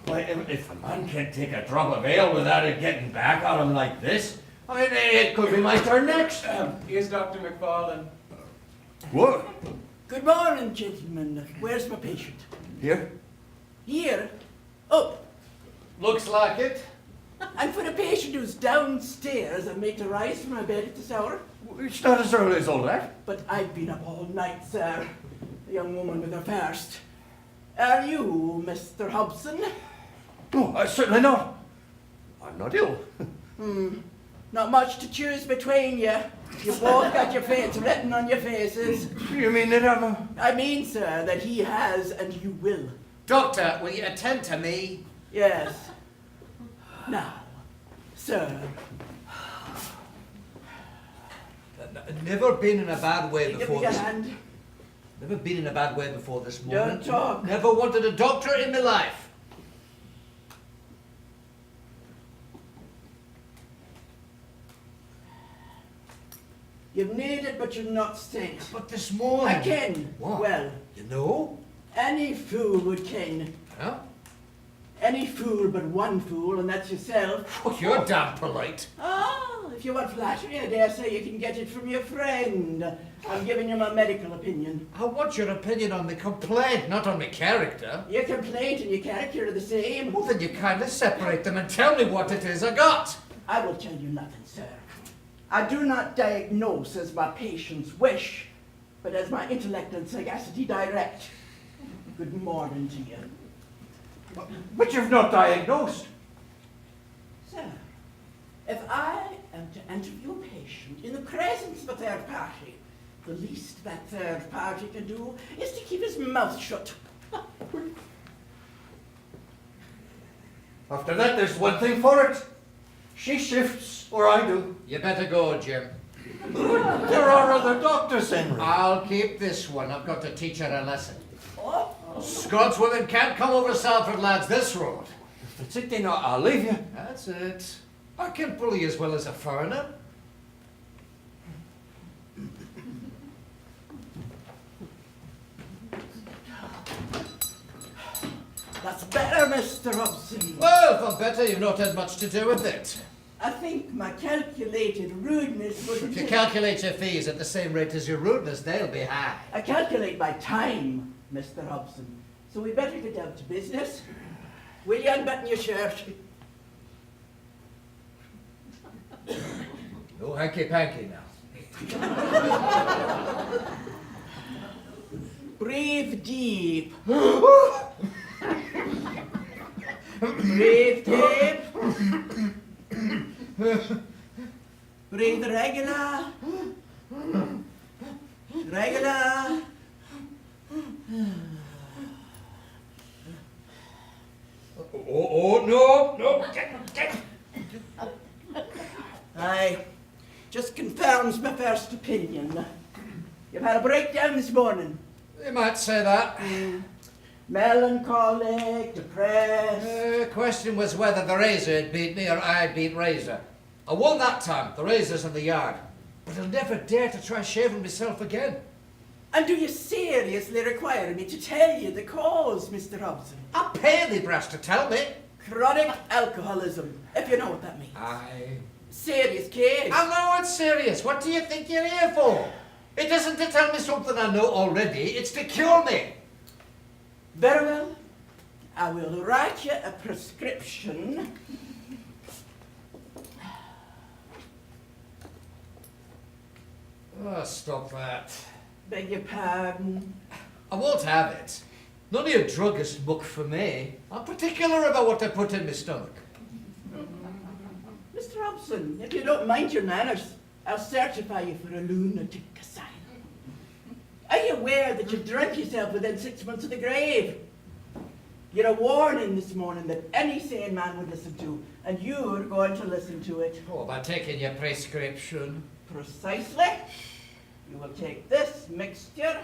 Well, if a man can't take a drop of ale without it getting back on him like this, I mean, it could be my turn next. Here's Dr. McFarlane. What? Good morning, gentlemen. Where's my patient? Here? Here? Up. Looks like it. And for a patient who's downstairs and made to rise from my bed at this hour? It's not as early as all that. But I've been up all night, sir. The young woman with her first. Are you Mr. Hobson? No, certainly not. I'm not ill. Not much to choose between you. You both got your fates written on your faces. You mean that I'm a... I mean, sir, that he has and you will. Doctor, will you attend to me? Yes. Now, sir. Never been in a bad way Give me before your this. hand. Never been in a bad way before this morning. Don't talk. Never wanted a doctor in my life. You've needed, but you're not sent. But this morning. I ken. What? Well, You know? any fool would ken. Huh? Any fool but one fool, and that's yourself. Oh, you're damn polite. Oh, if you want flattery, I dare say you can get it from your friend. I'm giving you my medical opinion. I want your opinion on the complaint, not on my character. Your complaint and your character are the same. Well, then you kindly separate them and tell me what it is I got. I will tell you nothing, sir. I do not diagnose as my patient's wish, but as my intellect and sagacity direct. Good morning to you. But you've not diagnosed. Sir, if I am to interview a patient in the presence of a third party, the least that third party can do is to keep his mouth shut. After that, there's one thing for it. She shifts, or I do. You better go, Jim. There are other doctors, Henry. I'll keep this one. I've got to teach her a lesson. Scots women can't come over Salford, lads, this road. If it's it, then I'll leave you. That's it. I can bully as well as a foreigner. That's better, Mr. Hobson. Well, if I'm better, you've not had much to do with it. I think my calculated rudeness was... If you calculate your fees at the same rate as your rudeness, they'll be high. I calculate my time, Mr. Hobson. So we better get down to business. Will you unbutton your shirt? No hanky-panky now. Breathe deep. Breathe deep. Breathe regular. Regular. No. Aye, just confirms my first opinion. You've had a breakdown this morning. You might say that. Melancholic, depressed. Question was whether the razor had beat me or I beat razor. I won that time. The razor's in the yard. But I'll never dare to try shaving myself again. And do you seriously require me to tell you the cause, Mr. Hobson? I'll pay the brass to tell me. Chronic alcoholism, if you know what that means. Aye. Serious case. I know it's serious. What do you think you're here for? It isn't to tell me something I know already. It's to cure me. Very well. I will write you a prescription. Oh, stop that. Beg your pardon. I won't have it. None of your drug is muck for me. I'm particular about what I put in my stomach. Mr. Hobson, if you don't mind your manners, I'll certify you for a lunatic asylum. Are you aware that you drank yourself within 6 months of the grave? You're a warning this morning that any sane man would listen to, and you're going to listen to it. Oh, by taking your prescription. Precisely. You will take this mixture,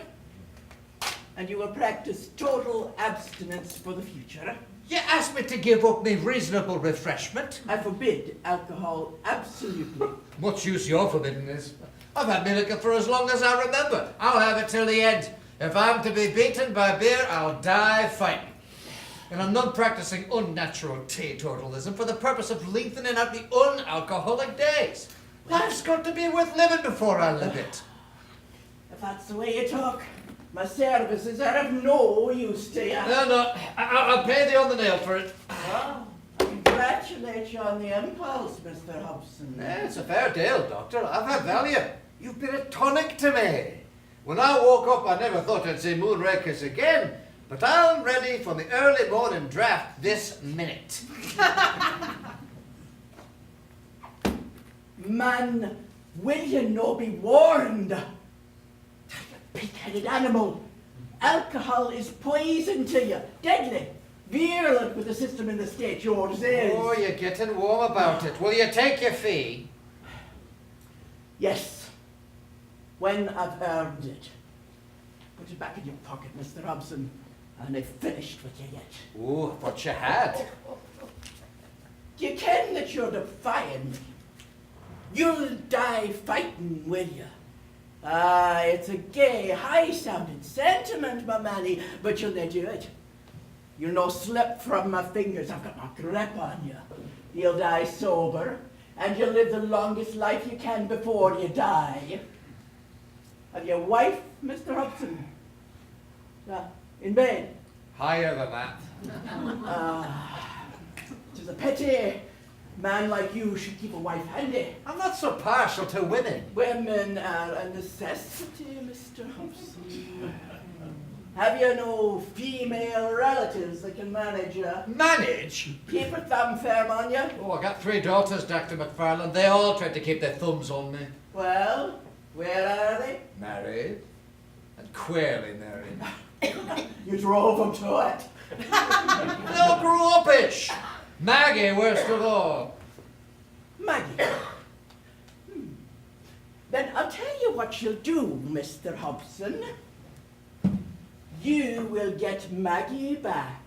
and you will practice total abstinence for the future. You asked me to give up me reasonable refreshment. I forbid alcohol absolutely. Much use your forbiddenness. I've had me liquor for as long as I remember. I'll have it till the end. If I'm to be beaten by beer, I'll die fighting. And I'm not practicing unnatural teetotalism for the purpose of lengthening out the unalcoholic days. Life's got to be worth living before I live it. If that's the way you talk, my services are of no use to you. No, I'll pay thee on the nail for it. Well, I congratulate you on the impulse, Mr. Hobson. Yeah, it's a fair deal, Doctor. I've had value. You've been a tonic to me. When I woke up, I never thought I'd see moonrakers again. But I'm ready for the early morning draft this minute. Man, will you no be warned? You pig-headed animal. Alcohol is poison to you. Deadly. Virulent with the system in the state yours is. Oh, you're getting warm about it. Will you take your fee? Yes. When I've earned it. Put it back in your pocket, Mr. Hobson. And I've finished with you yet. Oh, I thought you had. Do you ken that you're defying me? You'll die fighting, will you? Ah, it's a gay, high-sounding sentiment, my manny, but you'll not do it. You'll no slip from my fingers. I've got my grip on you. You'll die sober, and you'll live the longest life you can before you die. Have you a wife, Mr. Hobson? In bed? Higher than that. Ah, 'tis a pity. Man like you should keep a wife handy. I'm not so partial to women. Women are a necessity, Mr. Hobson. Have you no female relatives that can manage you? Manage? Keep a thumb firm on you. Oh, I got 3 daughters, Dr. McFarlane. They all tried to keep their thumbs on me. Well, where are they? Married. And queerly married. You drove them to it. They all grew uppish. Maggie, worst of all. Maggie. Then I'll tell you what you'll do, Mr. Hobson. You will get Maggie back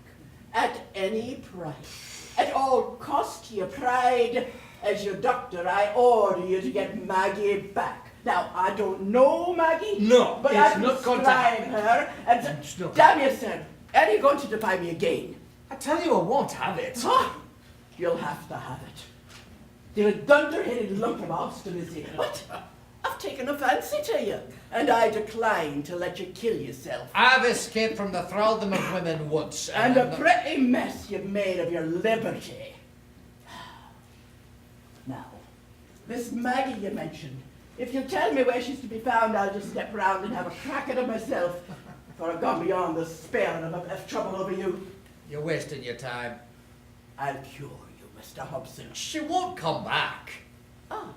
at any price, at all cost to your pride. As your doctor, I order you to get Maggie back. Now, I don't know Maggie, No, but it's I not going to prescribe happen. her, and It's not damn you, sir, are you going to defy me again? I tell you, I won't have it. Huh? You'll have to have it. You're a dunder-headed lump of obstinacy. What? I've taken a fancy to you, and I decline to let you kill yourself. I've escaped from the thraldom of women once. And a I'm not- pretty mess you've made of your liberty. Now, this Maggie you mentioned, if you'll tell me where she's to be found, I'll just step round and have a crack at her myself, for I've gone beyond the spare of trouble over you. You're wasting your time. I'll cure you, Mr. Hobson. She won't come back. Ah,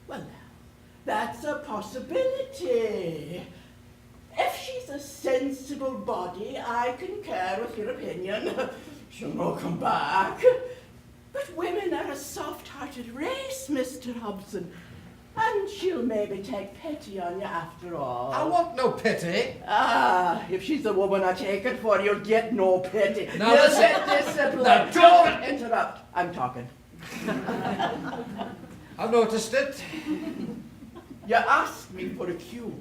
well now, that's a possibility. If she's a sensible body, I concur with your opinion. She'll not come back. But women are a soft-hearted race, Mr. Hobson. And she'll maybe take pity on you after all. I want no pity. Ah, if she's the woman I take it for, you'll get no pity. Now You'll listen. get discipline. Now Don't interrupt. I'm talking. I've noticed it. You asked me for a cure,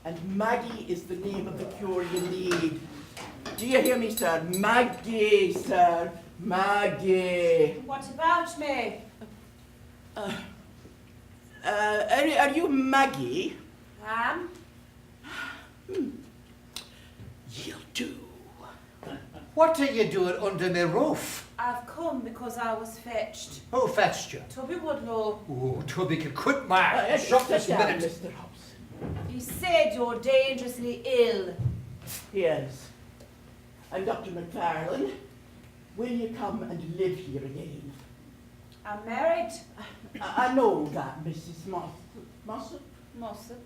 and Maggie is the name of the cure you need. Do you hear me, sir? Maggie, sir. Maggie. What about me? Are you Maggie? You'll do. What are you doing under my roof? I've come because I was fetched. Who fetched you? Tubby Woodlaw. Oh, Tubby can quit my shop Sit this down, minute. Mr. Hobson. He said you're dangerously ill. Yes. I'm Dr. McFarlane. Will you come and live here again? I'm married. I know that, Mrs. Mossop. Mossop.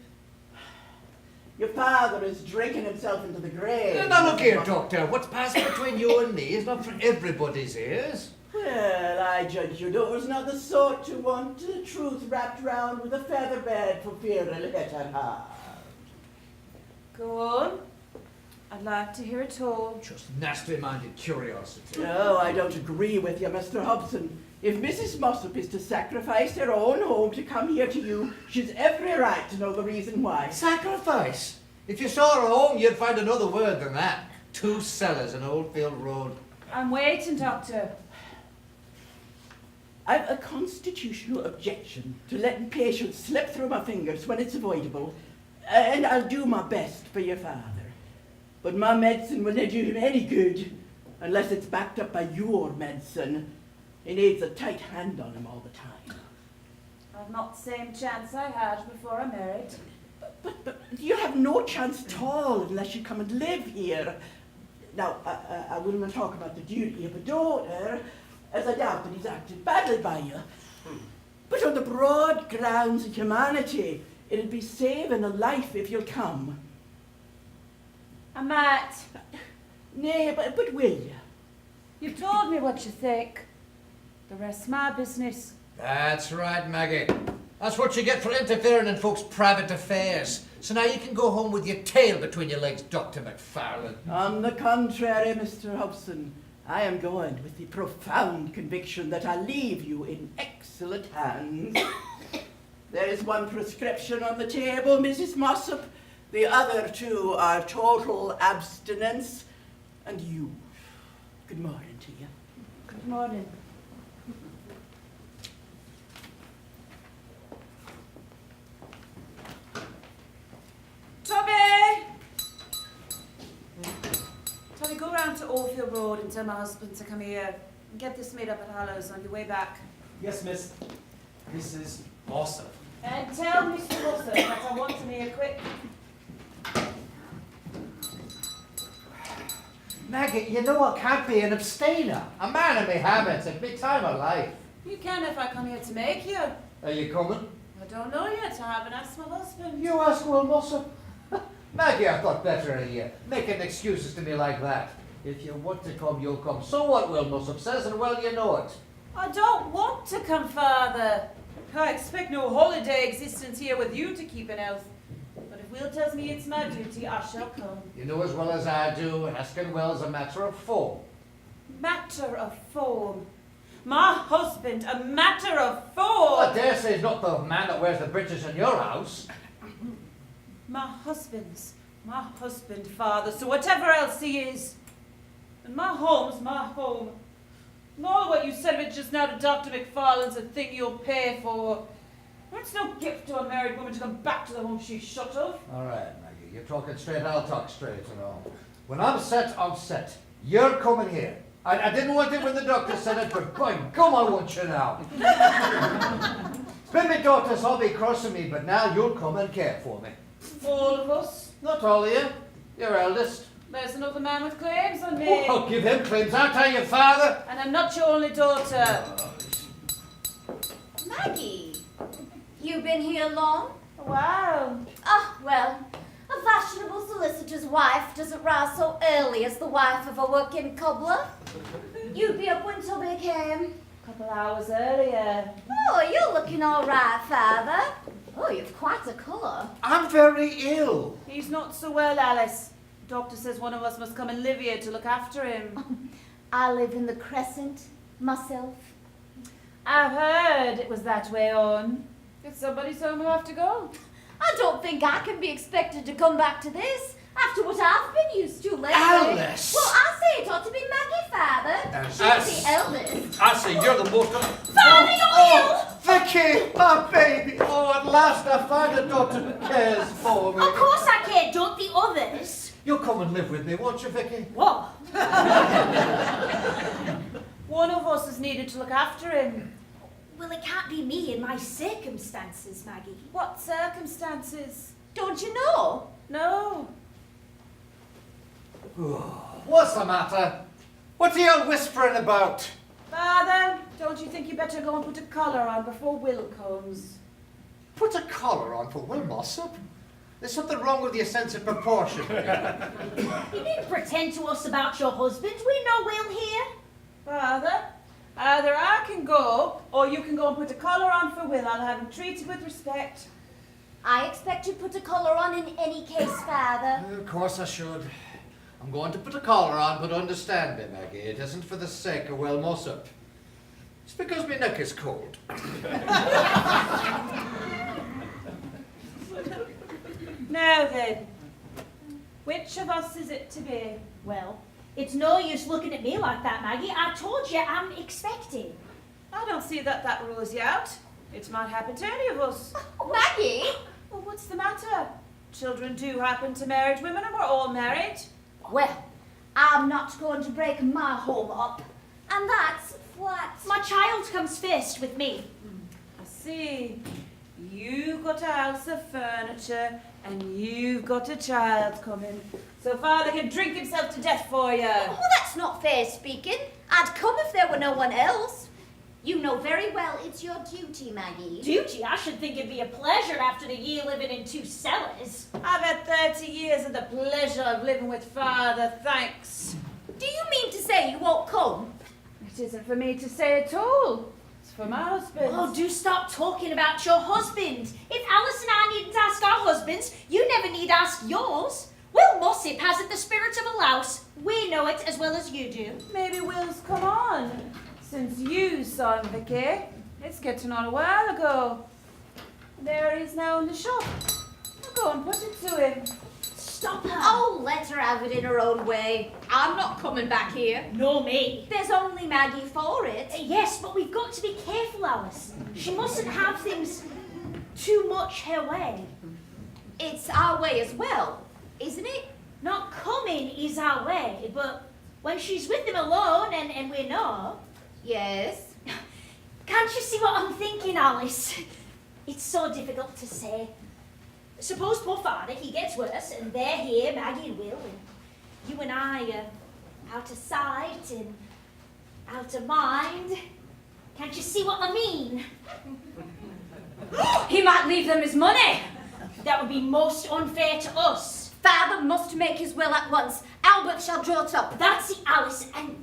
Your father is drinking himself into the grave. Now look here, Mrs. Mossop. Doctor. What's passing between you and me is not for everybody's ears. Well, I judge your daughter's not the sort to want the truth wrapped round with a feather bed for fear it'll hit her hard. Go on. I'd like to hear it all. Just nasty-minded curiosity. No, I don't agree with you, Mr. Hobson. If Mrs. Mossop is to sacrifice her own home to come here to you, she's every right to know the reason why. Sacrifice? If you saw her home, you'd find another word than that. 2 cellars in Oldfield Road. I'm waiting, Doctor. I've a constitutional objection to letting patients slip through my fingers when it's avoidable, and I'll do my best for your father. But my medicine will not do him any good unless it's backed up by your medicine. He needs a tight hand on him all the time. I've not the same chance I had before I married. But you have no chance at all unless you come and live here. Now, I will not talk about the duty of a daughter, as I doubt that he's acted badly by you. But on the broad grounds of humanity, it'll be saving a life if you'll come. I might. Nay, but will you? You've told me what you think. The rest's my business. That's right, Maggie. That's what you get for interfering in folks' private affairs. So now you can go home with your tail between your legs, Dr. McFarlane. On the contrary, Mr. Hobson, I am going with the profound conviction that I leave you in excellent hands. There is one prescription on the table, Mrs. Mossop. The other 2 are total abstinence. And you. Good morning to you. Good morning. Tommy! Tommy, go round to Oldfield Road and tell my husband to come here and get this made up at Hallows on your way back. Yes, miss. Mrs. Awesome. And tell Mr. Wilson that I want him here quick. Maggie, you know I can't be an abstainer. A man of me habits at my time of life. You can if I come here to make you. Are you coming? I don't know yet. I haven't asked my husband. You ask Will Mossop. Maggie, I thought better of you, making excuses to me like that. If you want to come, you'll come. So what Will Mossop says, and well, you know it. I don't want to come, Father. I expect no holiday existence here with you to keep an oath. But if Will tells me it's my duty, I shall come. You know as well as I do, asking Will's a matter of form. Matter of form. My husband, a matter of form. I dare say he's not the man that wears the breeches in your house. My husband, Father, so whatever else he is. And my home's my home. And all what you said of it just now to Dr. McFarlane's a thing you'll pay for. It's no gift to a married woman to come back to the home she's shut of. All right, Maggie, you're talking straight, I'll talk straight and all. When I'm set, I'm set. You're coming here. I didn't want it when the doctor said it, but by gum, I want you now. It's been my daughter's hobby crossing me, but now you'll come and care for me. All of us. Not all of you. Your eldest. There's another man with claims on me. Oh, I'll give him claims, aren't I, your father? And I'm not your only daughter. Maggie, you been here long? Wow. Ah, well, a fashionable solicitor's wife doesn't rise so early as the wife of a working cobbler. You'd be up when Tubby came. A couple hours earlier. Oh, you're looking all right, Father. Oh, you've quite a colour. I'm very ill. He's not so well, Alice. Doctor says one of us must come and live here to look after him. I live in the Crescent, myself. I've heard it was that way on. If somebody's home, we'll have to go. I don't think I can be expected to come back to this after what I've been used to lately. Alice! Well, I say it ought to be Maggie, Father. She's the eldest. I say you're the most... Father, you're ill! Vicky, my baby! Oh, at last I find a daughter who cares for me. Of course I care, don't the others? You'll come and live with me, won't you, Vicky? What? One of us is needed to look after him. Well, it can't be me in my circumstances, Maggie. What circumstances? Don't you know? No. What's the matter? What are you whispering about? Father, don't you think you better go and put a collar on before Will comes? Put a collar on for Will Mossop? There's something wrong with your sense of proportion. You needn't pretend to us about your husband. We know Will here. Father, either I can go, or you can go and put a collar on for Will. I'll have him treated with respect. I expect you'd put a collar on in any case, Father. Of course I should. I'm going to put a collar on, but understand me, Maggie. It isn't for the sake of Will Mossop. It's because my neck is cold. Now then, which of us is it to be? Well, it's no use looking at me like that, Maggie. I told you I'm expecting. I don't see that rules you out. It might happen to any of us. Maggie? Well, what's the matter? Children do happen to married women, and we're all married. Well, I'm not going to break my home up. And that's flat. My child comes first with me. I see. You've got a house of furniture, and you've got a child coming. So Father can drink himself to death for you. Oh, that's not fair speaking. I'd come if there were no one else. You know very well it's your duty, Maggie. Duty? I should think it'd be a pleasure after the year living in 2 cellars. I've had 30 years of the pleasure of living with Father, thanks. Do you mean to say you won't come? It isn't for me to say at all. It's for my husband. Oh, do stop talking about your husband. If Alice and I needn't ask our husbands, you never need ask yours. Will Mossop hasn't the spirit of a louse. We know it as well as you do. Maybe Will's come on. Since you saw him, Vicky. It's getting on a while ago. There he is now in the shop. I'll go and put it to him. Stop her. Oh, let her have it in her own way. I'm not coming back here. Nor me. There's only Maggie for it. Yes, but we've got to be careful, Alice. She mustn't have things too much her way. It's our way as well, isn't it? Not coming is our way, but when she's with him alone and we're not. Yes. Can't you see what I'm thinking, Alice? It's so difficult to say. Suppose poor Father, he gets worse, and they're here, Maggie and Will, and you and I are out of sight and out of mind. Can't you see what I mean? He might leave them his money. That would be most unfair to us. Father must make his will at once. Albert shall draw it up. That's it, Alice, and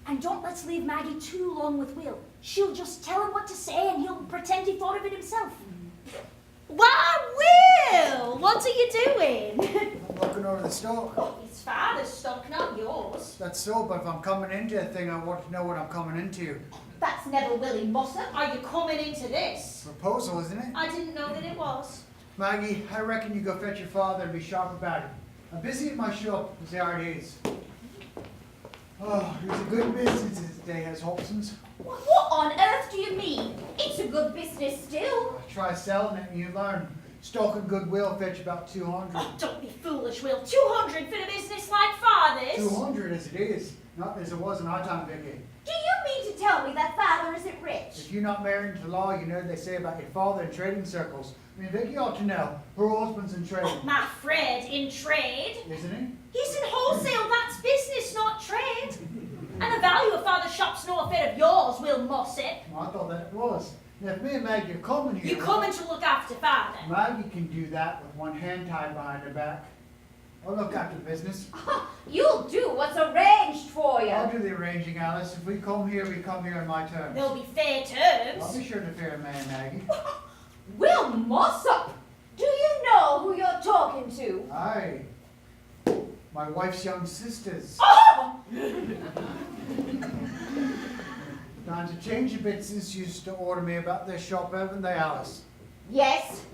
And don't let's leave Maggie too long with Will. She'll just tell him what to say and he'll pretend he thought of it himself. Why, Will! What are you doing? I'm looking over the stock. Oh, it's father's stock, not yours. That's so, but if I'm coming into a thing, I want to know what I'm coming into. That's never Willie Mossop. Are you coming into this? Proposal, isn't it? I didn't know that it was. Maggie, I reckon you go fetch your father and be sharp about it. I'm busy at my shop, as there it is. Oh, it's a good business this day, has Hobson's. What on earth do you mean? It's a good business still. Try selling it and you learn. Stock and goodwill fetch about 200. Oh, don't be foolish, Will. 200 for a business like father's? 200 as it is, not as it was in our time, Vicky. Do you mean to tell me that father isn't rich? If you're not married into law, you know what they say about your father in trading circles. I mean, Vicky ought to know. Her husband's in trade. Oh, my Fred in trade. Isn't he? He's in wholesale. That's business, not trade. And the value of father's shop's no affair of yours, Will Mossop. Well, I thought that it was. Now, if me and Maggie are coming here... You coming to look after father? Maggie can do that with one hand tied behind her back. I'll look after the business. You'll do what's arranged for you. I'll do the arranging, Alice. If we come here on my terms. There'll be fair terms. I'll be sure to fair man, Maggie. Will Mossop? Do you know who you're talking to? Aye. My wife's young sisters. Oh! Times have changed a bit since you used to order me about this shop, haven't they, Alice? Yes.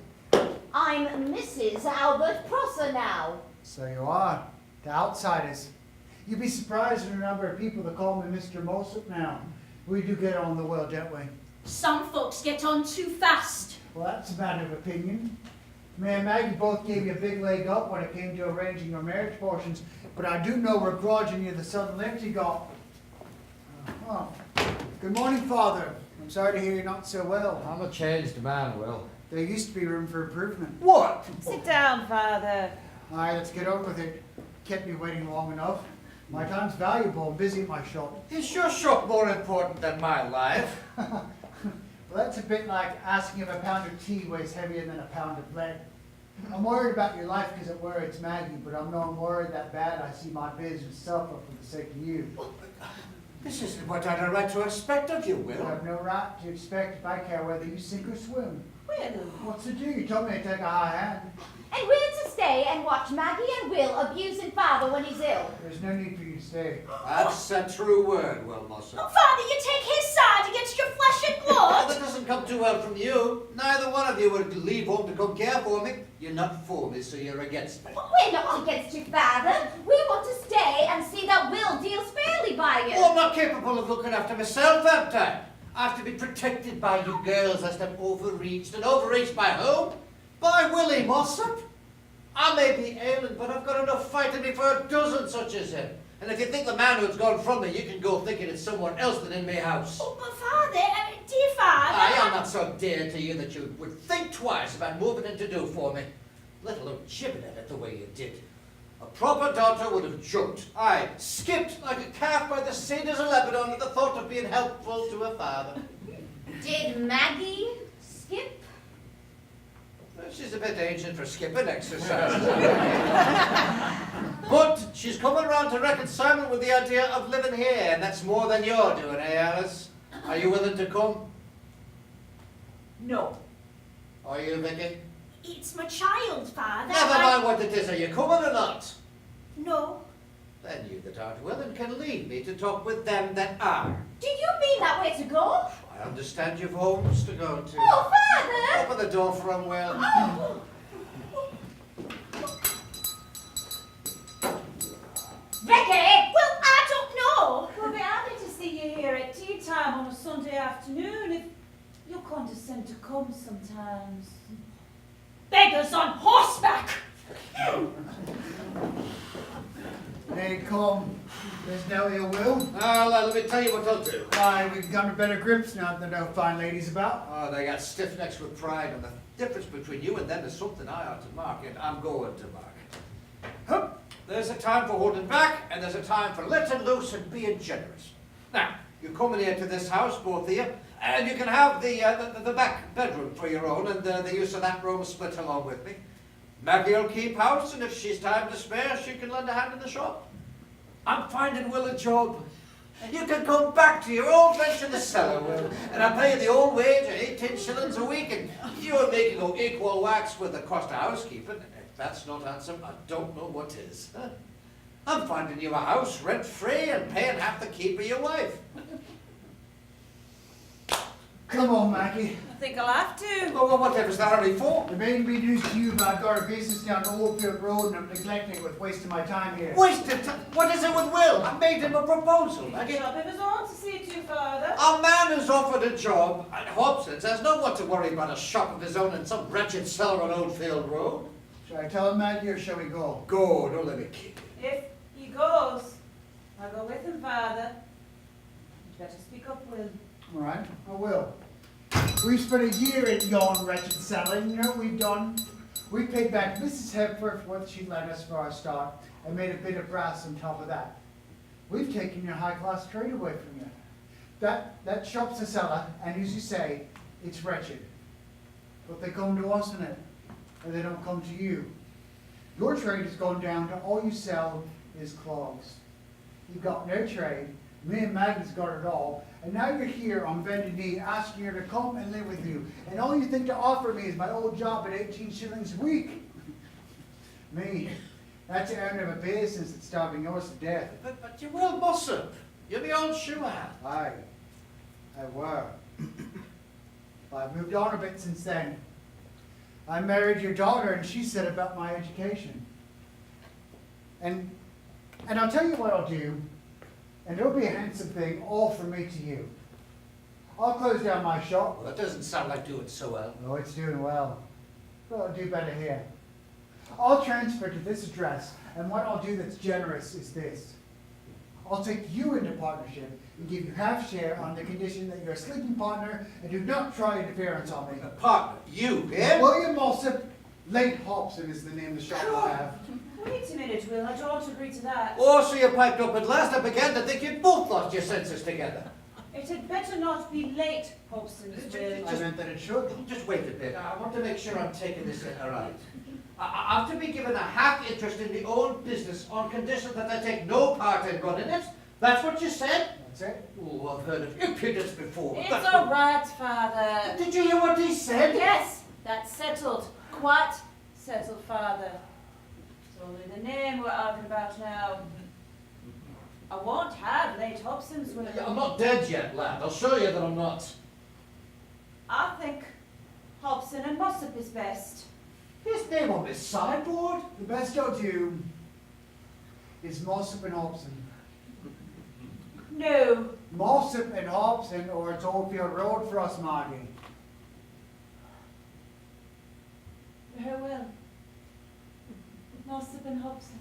I'm Mrs. Albert Prosser now. So you are. To outsiders. You'd be surprised at the number of people that call me Mr. Mossop now. We do get on the well, don't we? Some folks get on too fast. Well, that's a matter of opinion. Me and Maggie both gave you a big leg up when it came to arranging your marriage portions, but I do know we're grudging you the sudden lift you got. Oh. Good morning, Father. I'm sorry to hear you're not so well. I'm a changed man, Will. There used to be room for improvement. What? Sit down, Father. Aye, let's get on with it. Kept me waiting long enough. My time's valuable. I'm busy at my shop. Is your shop more important than my life? Well, that's a bit like asking if a pound of tea weighs heavier than a pound of lead. I'm worried about your life because it worries Maggie, but I'm not worried that bad I see my business suffer for the sake of you. This isn't what I'd a right to expect of you, You Will. have no right to expect if I care whether you sink or swim. Will. What's to do? You told me to take a high hand. And we're to stay and watch Maggie and Will abusing father when he's ill. There's no need for you to stay. That's a true word, Will Mossop. Oh, father, you take his side against your flesh and Well, blood. that doesn't come too well from you. Neither one of you would leave home to come care for me. You're not for me, so you're against me. But we're not against you, father. We want to stay and see that Will deals fairly by you. Oh, I'm not capable of looking after myself, am I? I have to be protected by you girls lest I'm overreached. And overreached by whom? By Willie Mossop. I may be ailing, but I've got enough fight in me for a dozen such as him. And if you think the man who's gone from me, you can go thinking it's someone else than in my house. Oh, but father, dear father. I am not so dear to you that you would think twice about moving in to do for me, let alone chipping at it the way you did. A proper daughter would have jumped, aye, skipped like a calf by the cedars of Lebanon at the thought of being helpful to her father. Did Maggie skip? Well, she's a bit ancient for skipping exercise. But she's coming around to reconcile with the idea of living here, and that's more than you're doing, eh, Alice? Are you willing to come? No. Are you, Vicky? It's my child, father. Never mind what it is. Are you coming or not? No. Then you that aren't willing can leave me to talk with them that are. Do you mean that way to go? I understand you've homes to go to. Oh, father! Open the door for him, Will. Oh. Vicky! Well, I don't know. We'll be happy to see you here at tea time on a Sunday afternoon if you'll condescend to come sometimes. Beggars on horseback! Hey, come. There's no ill will. Now, let me tell you what I'll do. Aye, we've got to better grips now that there are no fine ladies about. Oh, they got stiff necks with pride, and the difference between you and them is something I ought to mark, and I'm going to mark it. Hup. There's a time for holding back, and there's a time for letting loose and being generous. Now, you come in here to this house, both of you, and you can have the back bedroom for your own, and the use of that room split along with me. Maggie will keep house, and if she's time to spare, she can lend a hand in the shop. I'm finding Will a job. You can come back to your old bench in the cellar, Will, and I'll pay you the old wage of 18 shillings a week, and you're making no equal wax with the cost of housekeeping. If that's not handsome, I don't know what is. I'm finding you a house rent-free and paying half the keep of your wife. Come on, Maggie. I think I'll have to. Well, whatever's that only for? The main good news to you about got a business down the Oldfield Road and I'm neglecting it with wasting my time here. Wasted time? What is it with Will? I made him a proposal. A job of his own to see to, Father. A man who's offered a job at Hobson's has no one to worry about a shop of his own in some wretched cellar on Oldfield Road. Shall I tell him, Maggie, or shall we go? Go, don't let me keep you. If he goes, I'll go with him, Father. You'd better speak up, Will. All right, I will. We've spent a year in yon wretched cellar, and you know what we've done? We paid back Mrs. Hepworth what she lent us for our start, and made a bit of brass on top of that. We've taken your high-class trade away from you. That shop's a cellar, and as you say, it's wretched. But they come to us in it, and they don't come to you. Your trade has gone down to all you sell is clogs. You've got no trade. Me and Maggie's got it all, and now you're here on bended knee asking her to come and live with you, and all you think to offer me is my old job at 18 shillings a week. Me, that's the owner of a business that's starving yours to death. But you will, Mossop. You're the old shoe hand. Aye, I were. But I've moved on a bit since then. I married your daughter, and she said about my education. And I'll tell you what I'll do. And it'll be a handsome thing, all from me to you. I'll close down my shop. Well, that doesn't sound like doing so well. Oh, it's doing well. But I'll do better here. I'll transfer to this address, and what I'll do that's generous is this. I'll take you into partnership and give you half share on the condition that you're a sleeping partner and do not try interference on me. A partner? You, yeah? William Mossop, late Hobson is the name of the shop I have. Wait a minute, Will. I don't agree to that. Oh, so you piped up at last. I began to think you'd both lost your senses together. It had better not be late, Hobson's Will. I meant that it should. Just wait a bit. I want to make sure I'm taking this in right. I'm to be given a half interest in the old business on condition that I take no part in running it. That's what you said? That's it. Oh, I've heard of impudence before. It's all right, Father. Did you hear what he said? Yes, that's settled. Quite settled, Father. It's only the name we're arguing about now. I won't have late Hobson's Will. I'm not dead yet, lad. I'll show you that I'm not. I think Hobson and Mossop is best. His name on this sideboard? The best I'll do is Mossop and Hobson. No. Mossop and Hobson, or it's Oldfield Road for us, Margie. Very well. Mossop and Hobson.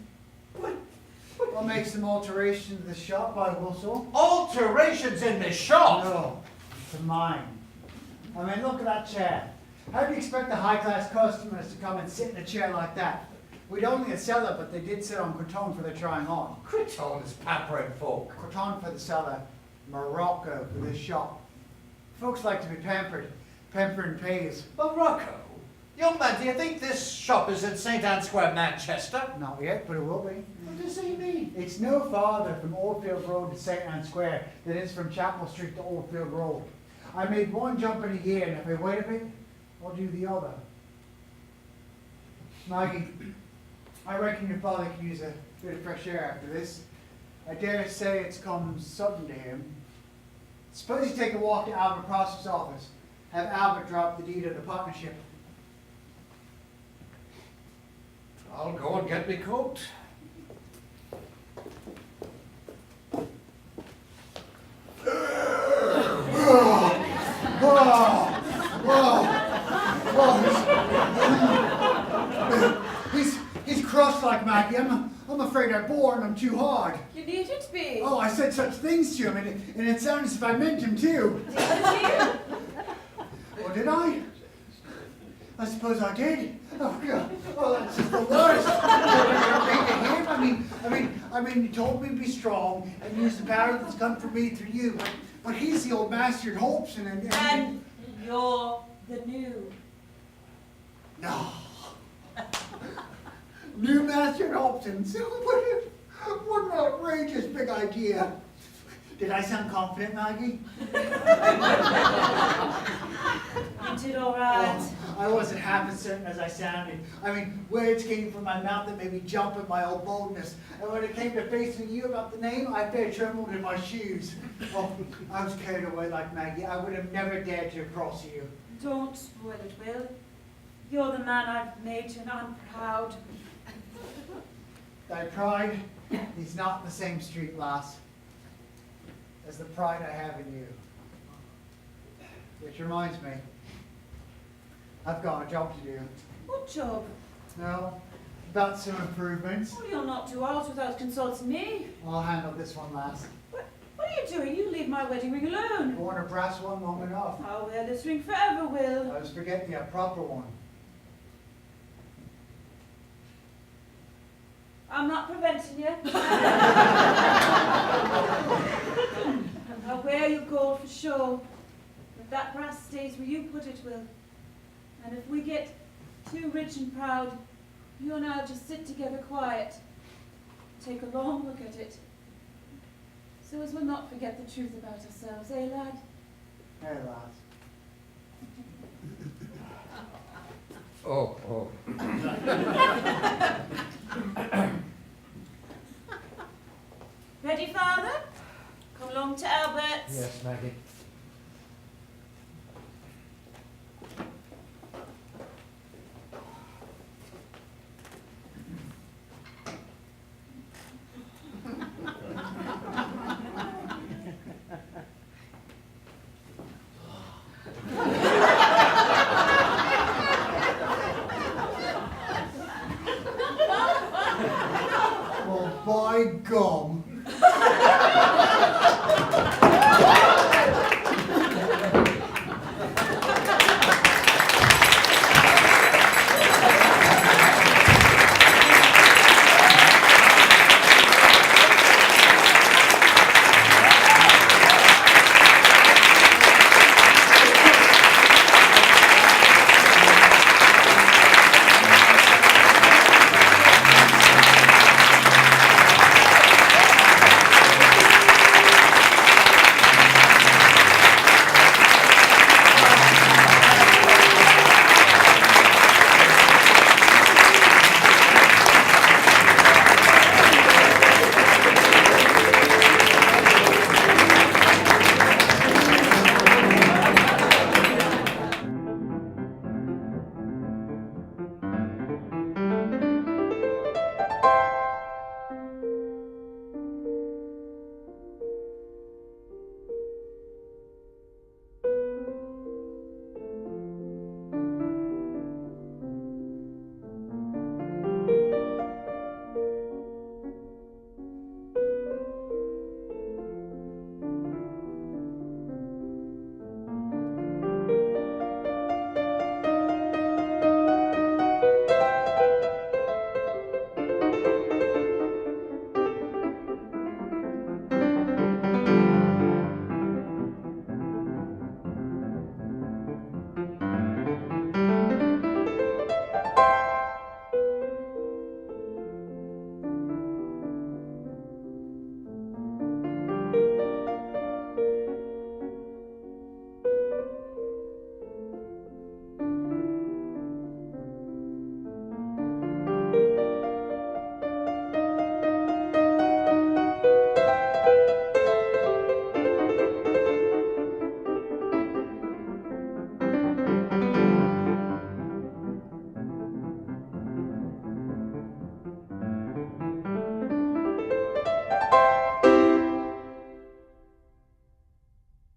I'll make some alterations to the shop, I will so. Alterations in the shop? No, to mine. I mean, look at that chair. How do you expect the high-class customers to come and sit in a chair like that? We'd only a cellar, but they did sit on cretonne for the trying on. Cretonne is pampering folk. Cretonne for the cellar, Morocco for this shop. Folks like to be pampered. Pampering pays. Morocco? Young man, do you think this shop is in St. Anne Square, Manchester? Not yet, but it will be. What does he mean? It's no farther from Oldfield Road to St. Anne Square than it is from Chapel Street to Oldfield Road. I made one jump in a year, and if I wait a bit, I'll do the other. Maggie, I reckon your father could use a bit of fresh air after this. I dare say it's come sudden to him. Suppose you take a walk to Albert Prosper's office. Have Albert drop the deed of the partnership. I'll go and get me coat. He's crossed like Maggie. I'm afraid I bore him too hard. You needn't be. Oh, I said such things to him, and it sounded as if I meant him too. Did you? Oh, did I? I suppose I did. Oh God! Oh, that's just the worst. I mean, you told me to be strong and use the power that's come from me through you. But he's the old master at Hobson, And you're the new. No. New master at Hobson. What an outrageous big idea. Did I sound confident, Maggie? You did all right. Oh, I wasn't half as certain as I sounded. I mean, words came from my mouth that made me jump at my old boldness. And when it came to facing you about the name, I fair trembled in my shoes. Oh, I was carried away like Maggie. I would have never dared to cross you. Don't spoil it, Will. You're the man I've made, and I'm proud. Thy pride is not in the same street, lass, as the pride I have in you. Which reminds me, I've got a job to do. What job? No, about some improvements. Oh, you'll not do aught without consulting me. I'll handle this one last. What are you doing? You leave my wedding ring alone. I worn a brass one long enough. I'll wear this ring forever, Will. I was forgetting a proper one. I'm not preventing you. I'll wear your gold for sure. But that brass stays where you put it, Will. And if we get too rich and proud, you and I'll just sit together quiet. Take a long look at it. So as we'll not forget the truth about ourselves, eh, lad? Hey, lass. Oh. Ready, Father? Come along to Albert's. Yes, Maggie. Well, by gum.